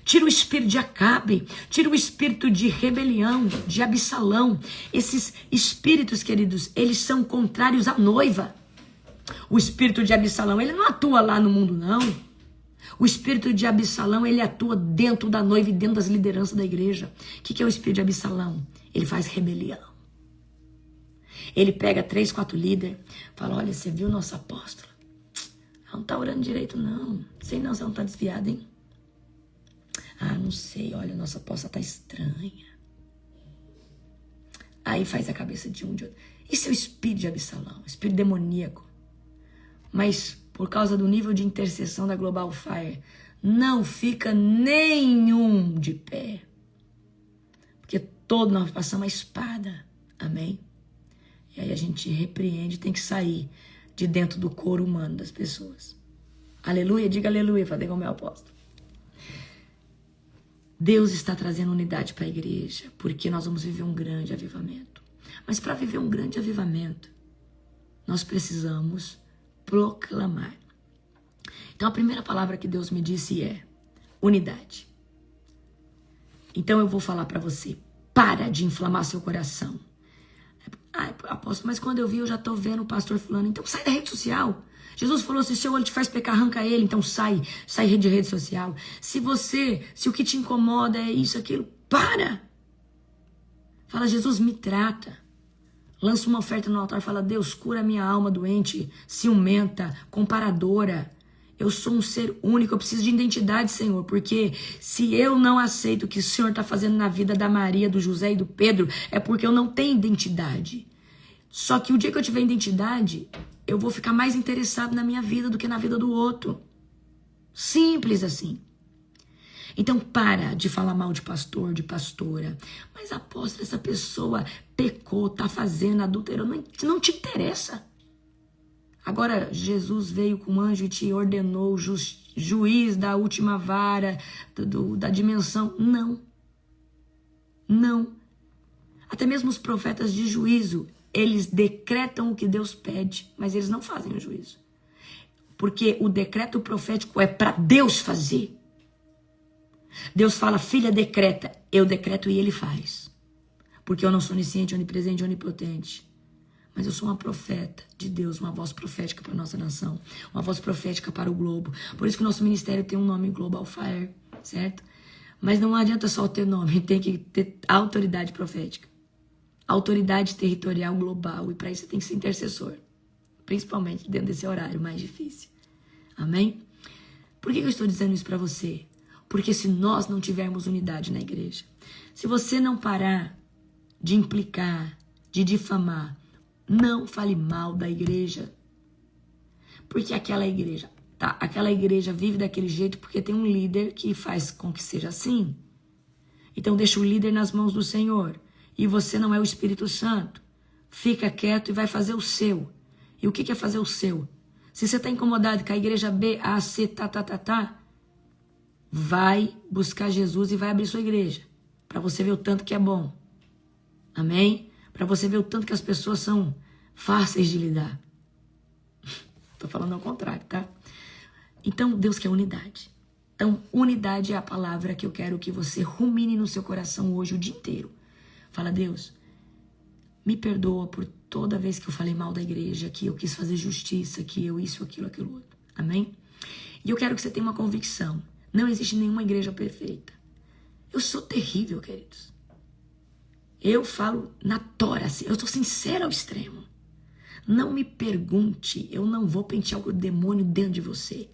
Tira o espírito de Acabe, tira o espírito de rebelião, de Absalão. Esses espíritos, queridos, eles são contrários à noiva. O espírito de Absalão, ele não atua lá no mundo, não. O espírito de Absalão, ele atua dentro da noiva e dentro das lideranças da igreja. O que é o espírito de Absalão? Ele faz rebelião. Ele pega 3, 4 líderes, fala, olha, você viu o nosso apóstolo? Ela não tá orando direito, não. Sei não, você não tá desviada, hein? Ah, não sei, olha, nossa apóstola tá estranha. Aí faz a cabeça de um de outro. Isso é o espírito de Absalão, espírito demoníaco. Mas por causa do nível de intercessão da Global Fire, não fica nenhum de pé. Porque todos nós passamos a espada. Amém? E aí a gente repreende, tem que sair de dentro do coro humano das pessoas. Aleluia, diga aleluia, fazer como meu apóstolo. Deus está trazendo unidade para a igreja, porque nós vamos viver um grande avivamento. Mas para viver um grande avivamento, nós precisamos proclamar. Então a primeira palavra que Deus me disse é unidade. Então eu vou falar para você, para de inflamar seu coração. Ai, apóstolo, mas quando eu vi, eu já tô vendo o pastor fulano. Então sai da rede social. Jesus falou, se seu olho te faz pecar, arranca ele. Então sai de rede social. Se o que te incomoda é isso, aquilo, para. Fala, Jesus, me trata. Lança uma oferta no altar, fala, Deus, cura minha alma doente, ciumenta, comparadora. Eu sou um ser único, eu preciso de identidade, Senhor, porque se eu não aceito o que o Senhor está fazendo na vida da Maria, do José e do Pedro, é porque eu não tenho identidade. Só que o dia que eu tiver identidade, eu vou ficar mais interessado na minha vida do que na vida do outro. Simples assim. Então para de falar mal de pastor, de pastora. Mas apóstolo, essa pessoa pecou, tá fazendo, adulterou, não te interessa. Agora, Jesus veio com um anjo e te ordenou juiz da última vara, da dimensão. Não. Não. Até mesmo os profetas de juízo, eles decretam o que Deus pede, mas eles não fazem o juízo. Porque o decreto profético é para Deus fazer. Deus fala, filha, decreta. Eu decreto e ele faz. Porque eu não sou onisciente, onipresente, onipotente. Mas eu sou uma profeta de Deus, uma voz profética para a nossa nação, uma voz profética para o globo. Por isso que o nosso ministério tem um nome, Global Fire, certo? Mas não adianta só ter nome, tem que ter autoridade profética. Autoridade territorial global, e para isso você tem que ser intercessor. Principalmente dentro desse horário mais difícil. Amém? Por que eu estou dizendo isso para você? Porque se nós não tivermos unidade na igreja, se você não parar de implicar, de difamar, não fale mal da igreja. Porque aquela igreja vive daquele jeito porque tem um líder que faz com que seja assim. Então deixa o líder nas mãos do Senhor. E você não é o Espírito Santo. Fica quieto e vai fazer o seu. E o que é fazer o seu? Se você está incomodado com a igreja B, A, C, vai buscar Jesus e vai abrir sua igreja. Para você ver o tanto que é bom. Amém? Para você ver o tanto que as pessoas são fáceis de lidar. Estou falando ao contrário, tá? Então, Deus quer unidade. Então, unidade é a palavra que eu quero que você rumine no seu coração hoje o dia inteiro. Fala, Deus, me perdoa por toda vez que eu falei mal da igreja, que eu quis fazer justiça, que eu isso, aquilo outro. Amém? E eu quero que você tenha uma convicção. Não existe nenhuma igreja perfeita. Eu sou terrível, queridos. Eu falo na tora, assim, eu estou sincera ao extremo. Não me pergunte, eu não vou pentear o demônio dentro de você.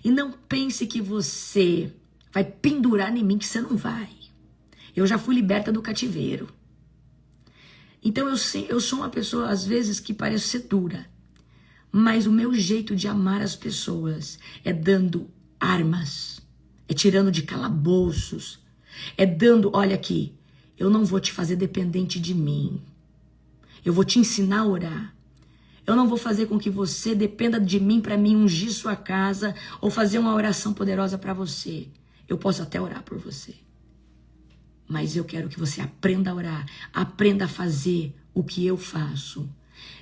E não pense que você vai pendurar em mim, que você não vai. Eu já fui liberta do cativeiro. Então eu sou uma pessoa, às vezes, que parece ser dura. Mas o meu jeito de amar as pessoas é dando armas, é tirando de calabouços, é dando, olha aqui, eu não vou te fazer dependente de mim. Eu vou te ensinar a orar. Eu não vou fazer com que você dependa de mim para mim ungir sua casa ou fazer uma oração poderosa para você. Eu posso até orar por você. Mas eu quero que você aprenda a orar, aprenda a fazer o que eu faço.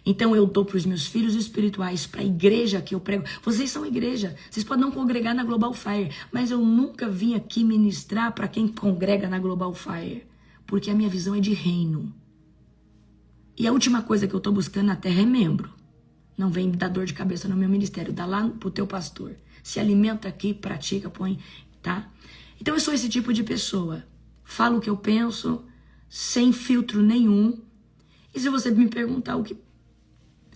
Então eu dou para os meus filhos espirituais, para a igreja que eu prego. Vocês são igreja, vocês podem não congregar na Global Fire, mas eu nunca vim aqui ministrar para quem congrega na Global Fire, porque a minha visão é de reino. E a última coisa que eu estou buscando na terra é membro. Não vem dar dor de cabeça no meu ministério, dá lá pro teu pastor. Se alimenta aqui, pratica, põe, tá? Então eu sou esse tipo de pessoa. Falo o que eu penso, sem filtro nenhum. E se você me perguntar o que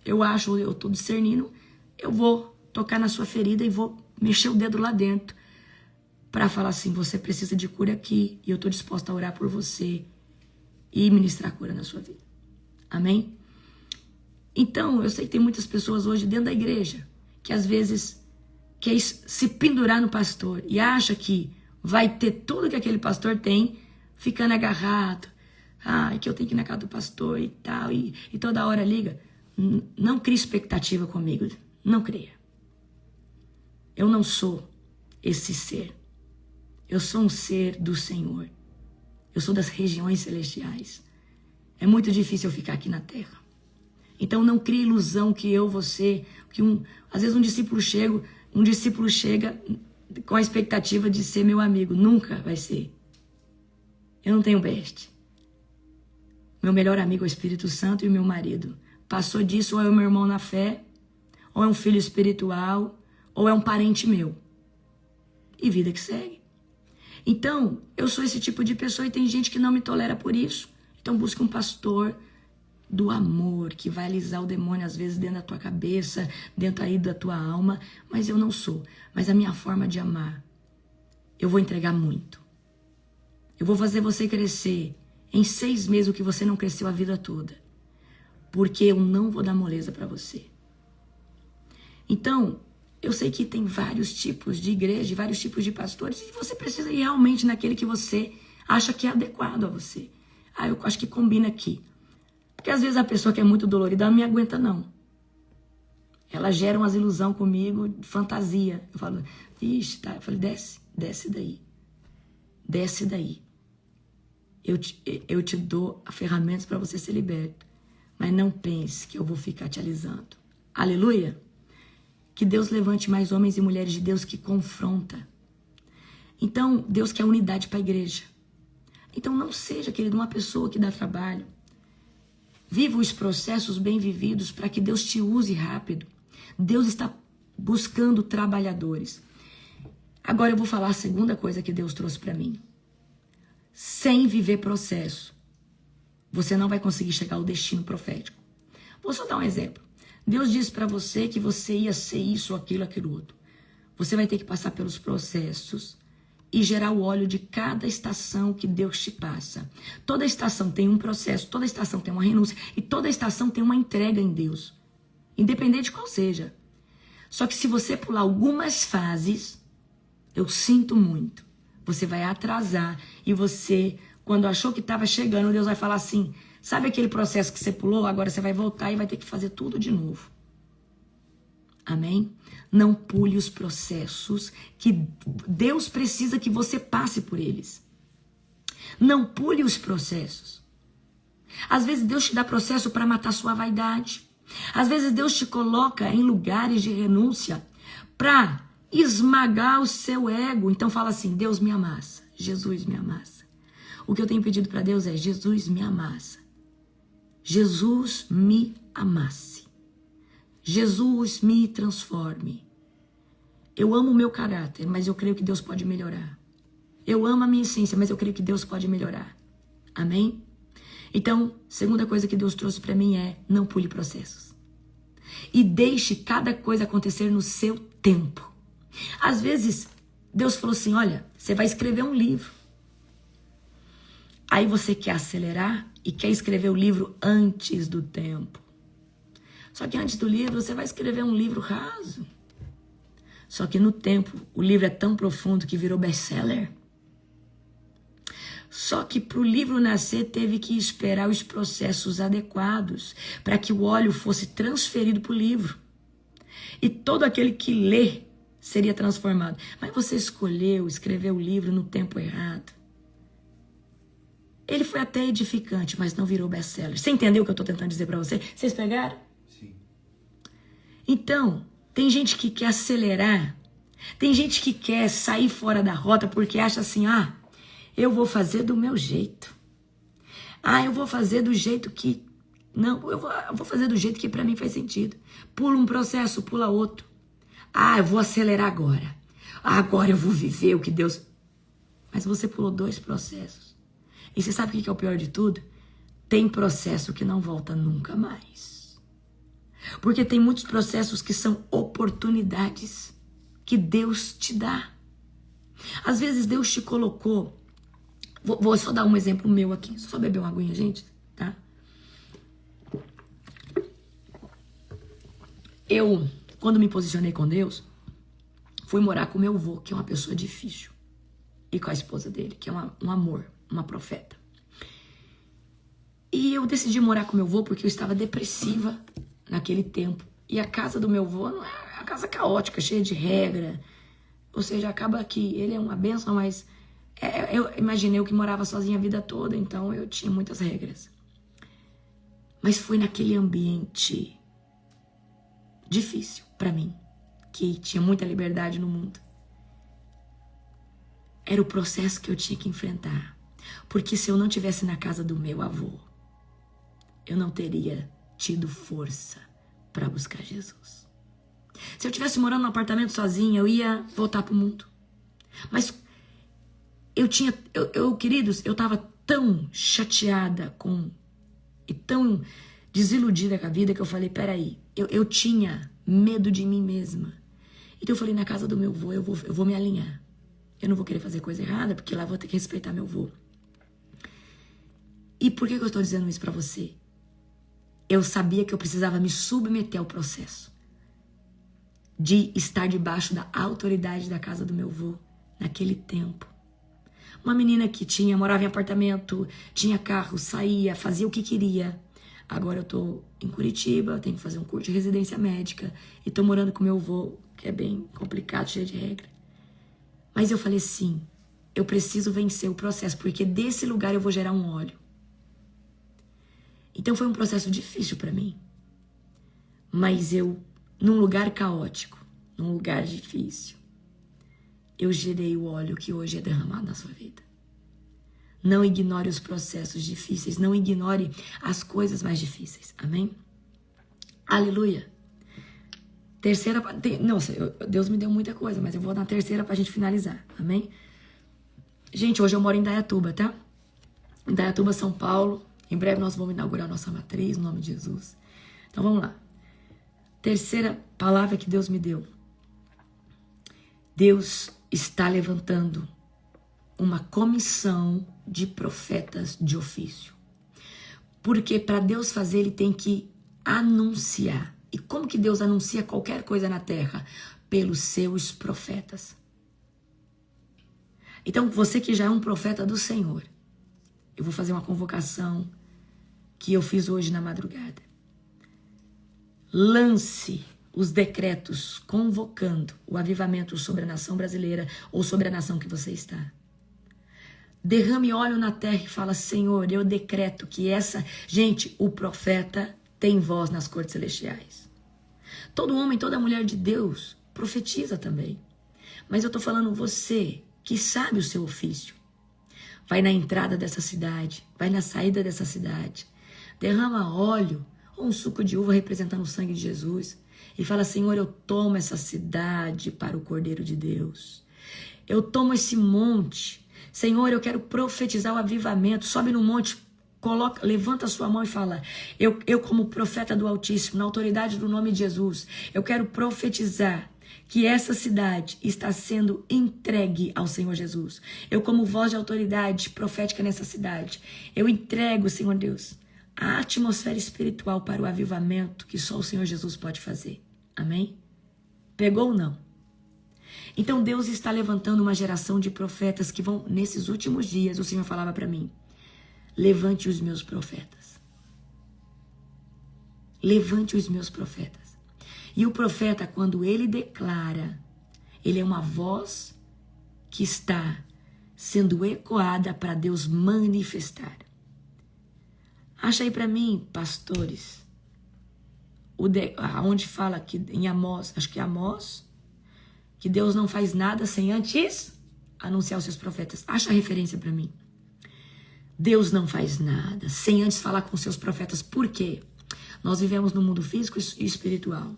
eu acho, eu estou discernindo, eu vou tocar na sua ferida e vou mexer o dedo lá dentro para falar assim, você precisa de cura aqui e eu estou disposta a orar por você e ministrar cura na sua vida. Amém? Então, eu sei que tem muitas pessoas hoje dentro da igreja que às vezes quer se pendurar no pastor e acha que vai ter tudo que aquele pastor tem ficando agarrado. Que eu tenho que ir na casa do pastor e tal, e toda hora liga. Não crie expectativa comigo. Não creia. Eu não sou esse ser. Eu sou um ser do Senhor. Eu sou das regiões celestiais. É muito difícil eu ficar aqui na terra. Então não crie ilusão que eu, você, às vezes um discípulo chega com a expectativa de ser meu amigo. Nunca vai ser. Eu não tenho best. Meu melhor amigo é o Espírito Santo e o meu marido. Passou disso, ou é o meu irmão na fé, ou é um filho espiritual, ou é um parente meu. E vida que segue. Então, eu sou esse tipo de pessoa e tem gente que não me tolera por isso. Então busca um pastor do amor, que vai alisar o demônio às vezes dentro da tua cabeça, dentro aí da tua alma. Mas eu não sou. Mas a minha forma de amar, eu vou entregar muito. Eu vou fazer você crescer em 6 meses o que você não cresceu a vida toda. Porque eu não vou dar moleza para você. Então, eu sei que tem vários tipos de igreja, vários tipos de pastores, e você precisa ir realmente naquele que você acha que é adequado a você. Eu acho que combina aqui. Porque às vezes a pessoa que é muito dolorida não me aguenta, não. Ela gera umas ilusões comigo, fantasia. Eu falo, ixi, tá. Eu falei, desce daí. Desce daí. Eu te dou ferramentas para você ser liberto. Mas não pense que eu vou ficar te alisando. Aleluia? Que Deus levante mais homens e mulheres de Deus que confronta. Então, Deus quer unidade para a igreja. Então, não seja, querido, uma pessoa que dá trabalho. Viva os processos bem vividos para que Deus te use rápido. Deus está buscando trabalhadores. Agora eu vou falar a segunda coisa que Deus trouxe para mim. Sem viver processo, você não vai conseguir chegar ao destino profético. Vou só dar um exemplo. Deus disse para você que você ia ser isso, aquilo, aquilo outro. Você vai ter que passar pelos processos e gerar o óleo de cada estação que Deus te passa. Toda estação tem um processo, toda estação tem uma renúncia e toda estação tem uma entrega em Deus. Independente de qual seja. Só que se você pular algumas fases, eu sinto muito. Você vai atrasar e você, quando achou que estava chegando, Deus vai falar assim, sabe aquele processo que você pulou? Agora você vai voltar e vai ter que fazer tudo de novo. Amém? Não pule os processos que Deus precisa que você passe por eles. Não pule os processos. Às vezes Deus te dá processo para matar sua vaidade. Às vezes Deus te coloca em lugares de renúncia para esmagar o seu ego. Então fala assim, Deus me amassa, Jesus me amassa. O que eu tenho pedido para Deus é, Jesus me amassa. Jesus me amasse. Jesus me transforme. Eu amo o meu caráter, mas eu creio que Deus pode melhorar. Eu amo a minha essência, mas eu creio que Deus pode melhorar. Amém? Então, segunda coisa que Deus trouxe para mim é, não pule processos. E deixe cada coisa acontecer no seu tempo. Às vezes, Deus falou assim, olha, você vai escrever um livro. Aí você quer acelerar e quer escrever o livro antes do tempo. Só que antes do livro, você vai escrever um livro raso. Só que no tempo, o livro é tão profundo que virou best-seller. Só que para o livro nascer, teve que esperar os processos adequados para que o óleo fosse transferido para o livro. E todo aquele que lê seria transformado. Mas você escolheu escrever o livro no tempo errado. Ele foi até edificante, mas não virou best-seller. Você entendeu o que eu estou tentando dizer para você? Vocês pegaram? Sim. Então, tem gente que quer acelerar. Tem gente que quer sair fora da rota porque acha assim, eu vou fazer do meu jeito. Eu vou fazer do jeito que... Não, eu vou fazer do jeito que para mim faz sentido. Pula um processo, pula outro. Eu vou acelerar agora. Agora eu vou viver o que Deus... Mas você pulou 2 processos. E você sabe o que é o pior de tudo? Tem processo que não volta nunca mais. Porque tem muitos processos que são oportunidades que Deus te dá. Às vezes Deus te colocou... Vou só dar um exemplo meu aqui. Só beber uma aguinha, gente, tá? Eu, quando me posicionei com Deus, fui morar com meu avô, que é uma pessoa difícil. E com a esposa dele, que é um amor, uma profeta. E eu decidi morar com meu avô porque eu estava depressiva, naquele tempo. E a casa do meu avô não é uma casa caótica, cheia de regra. Ou seja, acaba que ele é uma bênção, mas eu imaginei eu que morava sozinha a vida toda, então eu tinha muitas regras. Mas foi naquele ambiente difícil para mim, que tinha muita liberdade no mundo. Era o processo que eu tinha que enfrentar. Porque se eu não tivesse na casa do meu avô, eu não teria tido força para buscar Jesus. Se eu estivesse morando num apartamento sozinha, eu ia voltar pro mundo. Mas queridos, eu estava tão chateada e tão desiludida com a vida que eu falei, peraí, eu tinha medo de mim mesma. Então eu falei, na casa do meu avô eu vou me alinhar. Eu não vou querer fazer coisa errada, porque lá eu vou ter que respeitar meu avô. E por que eu estou dizendo isso para você? Eu sabia que eu precisava me submeter ao processo de estar debaixo da autoridade da casa do meu avô naquele tempo. Uma menina que morava em apartamento, tinha carro, saía, fazia o que queria. Agora eu tô em Curitiba, eu tenho que fazer um curso de residência médica e tô morando com meu avô, que é bem complicado, cheio de regra. Mas eu falei assim, eu preciso vencer o processo, porque desse lugar eu vou gerar um óleo. Então foi um processo difícil para mim. Mas num lugar caótico, num lugar difícil, eu gerei o óleo que hoje é derramado na sua vida. Não ignore os processos difíceis, não ignore as coisas mais difíceis. Amém? Aleluia. Terceira, Deus me deu muita coisa, mas eu vou na terceira pra gente finalizar. Amém? Gente, hoje eu moro em Indaiatuba, tá? Indaiatuba, São Paulo. Em breve nós vamos inaugurar nossa matriz, no nome de Jesus. Então vamos lá. Terceira palavra que Deus me deu. Deus está levantando uma comissão de profetas de ofício. Porque para Deus fazer, ele tem que anunciar. E como que Deus anuncia qualquer coisa na terra? Pelos seus profetas. Então, você que já é um profeta do Senhor, eu vou fazer uma convocação que eu fiz hoje na madrugada. Lance os decretos convocando o avivamento sobre a nação brasileira ou sobre a nação que você está. Derrame óleo na terra e fala, Senhor, eu decreto que Gente, o profeta tem voz nas cortes celestiais. Todo homem, toda mulher de Deus profetiza também. Mas eu estou falando você que sabe o seu ofício. Vai na entrada dessa cidade, vai na saída dessa cidade. Derrama óleo ou um suco de uva representando o sangue de Jesus. E fala, Senhor, eu tomo essa cidade para o Cordeiro de Deus. Eu tomo esse monte. Senhor, eu quero profetizar o avivamento. Sobe no monte, levanta a sua mão e fala, eu como profeta do Altíssimo, na autoridade do nome de Jesus, eu quero profetizar que essa cidade está sendo entregue ao Senhor Jesus. Eu como voz de autoridade profética nessa cidade, eu entrego, Senhor Deus, a atmosfera espiritual para o avivamento que só o Senhor Jesus pode fazer. Amém? Pegou ou não? Então Deus está levantando uma geração de profetas que vão, nesses últimos dias, o Senhor falava para mim, levante os meus profetas. Levante os meus profetas. E o profeta, quando ele declara, ele é uma voz que está sendo ecoada para Deus manifestar. Acha aí para mim, pastores, onde fala que em Amós, acho que é Amós, que Deus não faz nada sem antes anunciar os seus profetas. Acha a referência para mim. Deus não faz nada sem antes falar com os seus profetas. Por quê? Nós vivemos no mundo físico e espiritual.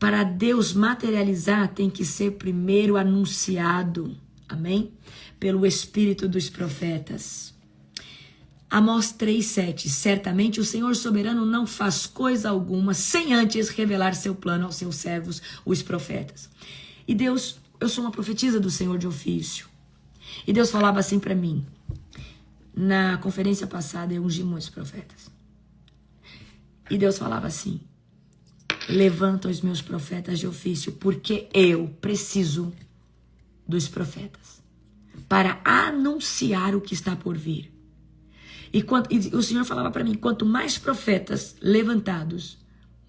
Para Deus materializar, tem que ser primeiro anunciado, amém? Pelo Espírito dos profetas. Amós 3,7. Certamente o Senhor soberano não faz coisa alguma sem antes revelar seu plano aos seus servos, os profetas. E Deus, eu sou uma profetisa do Senhor de ofício. E Deus falava assim para mim. Na conferência passada eu ungi muitos profetas. E Deus falava assim, levanta os meus profetas de ofício, porque eu preciso dos profetas para anunciar o que está por vir. E o Senhor falava para mim, quanto mais profetas levantados,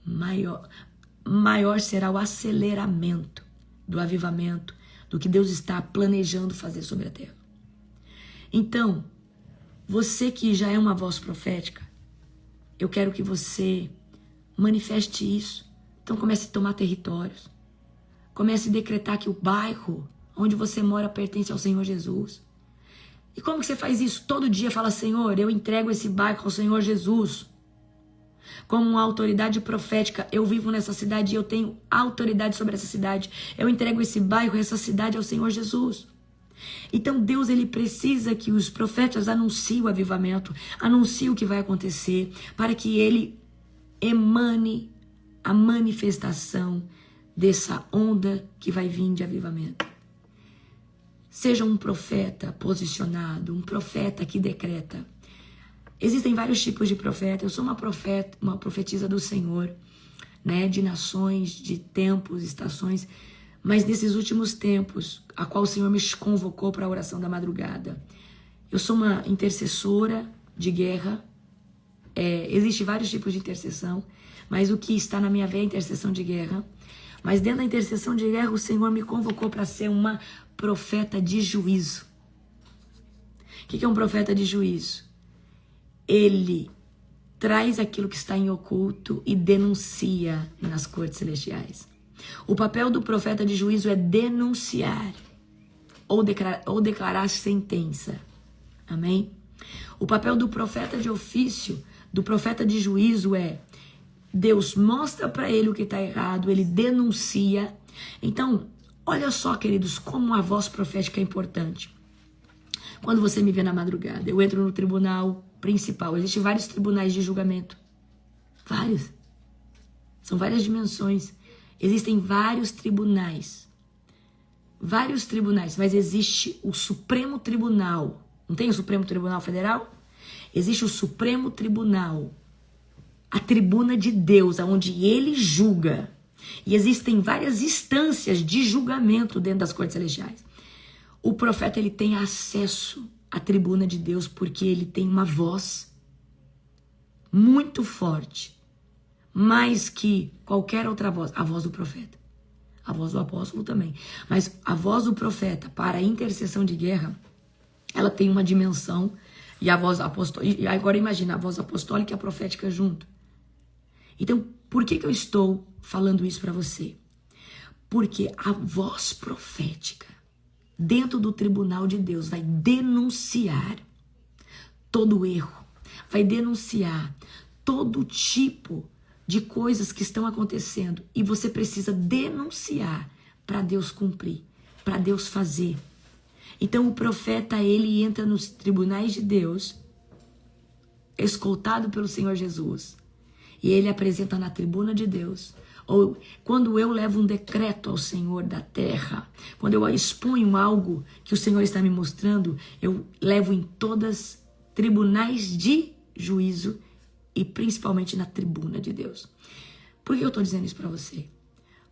maior será o aceleramento do avivamento, do que Deus está planejando fazer sobre a terra. Então, você que já é uma voz profética, eu quero que você manifeste isso. Então comece a tomar territórios. Comece a decretar que o bairro onde você mora pertence ao Senhor Jesus. E como que você faz isso? Todo dia fala, Senhor, eu entrego esse bairro ao Senhor Jesus. Como uma autoridade profética, eu vivo nessa cidade e eu tenho autoridade sobre essa cidade. Eu entrego esse bairro, essa cidade ao Senhor Jesus. Então Deus, ele precisa que os profetas anunciem o avivamento, anunciem o que vai acontecer, para que ele emane a manifestação dessa onda que vai vir de avivamento. Seja um profeta posicionado, um profeta que decreta. Existem vários tipos de profeta. Eu sou uma profetisa do Senhor, né? De nações, de tempos, estações. Mas nesses últimos tempos, a qual o Senhor me convocou para a oração da madrugada, eu sou uma intercessora de guerra. Existem vários tipos de intercessão, mas o que está na minha veia é a intercessão de guerra. Mas dentro da intercessão de guerra, o Senhor me convocou para ser uma profeta de juízo. O que é um profeta de juízo? Ele traz aquilo que está em oculto e denuncia nas cortes celestiais. O papel do profeta de juízo é denunciar ou declarar sentença. Amém? O papel do profeta de ofício, do profeta de juízo é Deus mostra para ele o que está errado, ele denuncia. Então, olha só, queridos, como a voz profética é importante. Quando você me vê na madrugada, eu entro no tribunal principal. Existem vários tribunais de julgamento. Vários. São várias dimensões. Existem vários tribunais. Vários tribunais, mas existe o Supremo Tribunal. Não tem o Supremo Tribunal Federal? Existe o Supremo Tribunal. A tribuna de Deus, onde ele julga. E existem várias instâncias de julgamento dentro das cortes celestiais. O profeta, ele tem acesso à tribuna de Deus porque ele tem uma voz muito forte. Mais que qualquer outra voz. A voz do profeta. A voz do apóstolo também. Mas a voz do profeta para a intercessão de guerra, ela tem uma dimensão. E a voz apostólica. E agora imagina, a voz apostólica e a profética junto. Então, por que eu estou falando isso para você? Porque a voz profética dentro do tribunal de Deus vai denunciar todo erro, vai denunciar todo tipo de coisas que estão acontecendo e você precisa denunciar para Deus cumprir, para Deus fazer. Então o profeta, ele entra nos tribunais de Deus, escoltado pelo Senhor Jesus, e ele apresenta na tribuna de Deus. Ou quando eu levo um decreto ao Senhor da terra, quando eu exponho algo que o Senhor está me mostrando, eu levo em todas tribunais de juízo e principalmente na tribuna de Deus. Por que eu estou dizendo isso para você?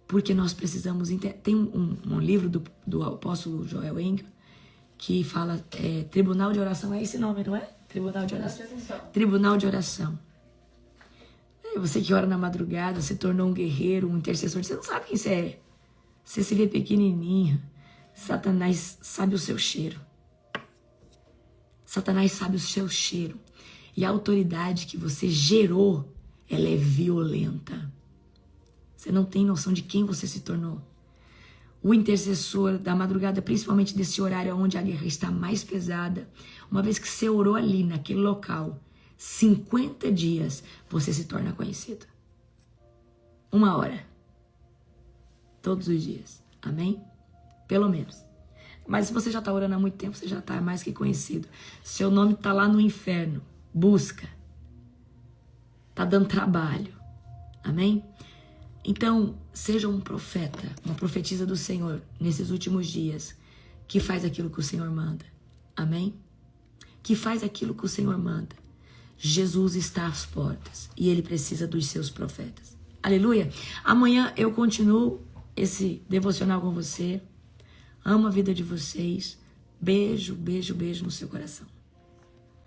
Porque nós precisamos entender. Tem um livro do apóstolo Joel Engel que fala Tribunal de Oração. É esse nome, não é? Tribunal de Oração. Tribunal de Oração. Você que ora na madrugada, se tornou um guerreiro, um intercessor, você não sabe quem você é. Você se vê pequenininho. Satanás sabe o seu cheiro. Satanás sabe o seu cheiro. E a autoridade que você gerou, ela é violenta. Você não tem noção de quem você se tornou. O intercessor da madrugada, principalmente desse horário onde a guerra está mais pesada, uma vez que você orou ali, naquele local, 50 dias, você se torna conhecido. 1 hora. Todos os dias. Amém? Pelo menos. Mas se você já está orando há muito tempo, você já está mais que conhecido. Seu nome está lá no inferno. Busca. Está dando trabalho. Amém? Então, seja um profeta, uma profetisa do Senhor nesses últimos dias, que faz aquilo que o Senhor manda. Amém? Que faz aquilo que o Senhor manda. Jesus está às portas e ele precisa dos seus profetas. Aleluia! Amanhã eu continuo esse devocional com você. Amo a vida de vocês. Beijo, beijo, beijo no seu coração.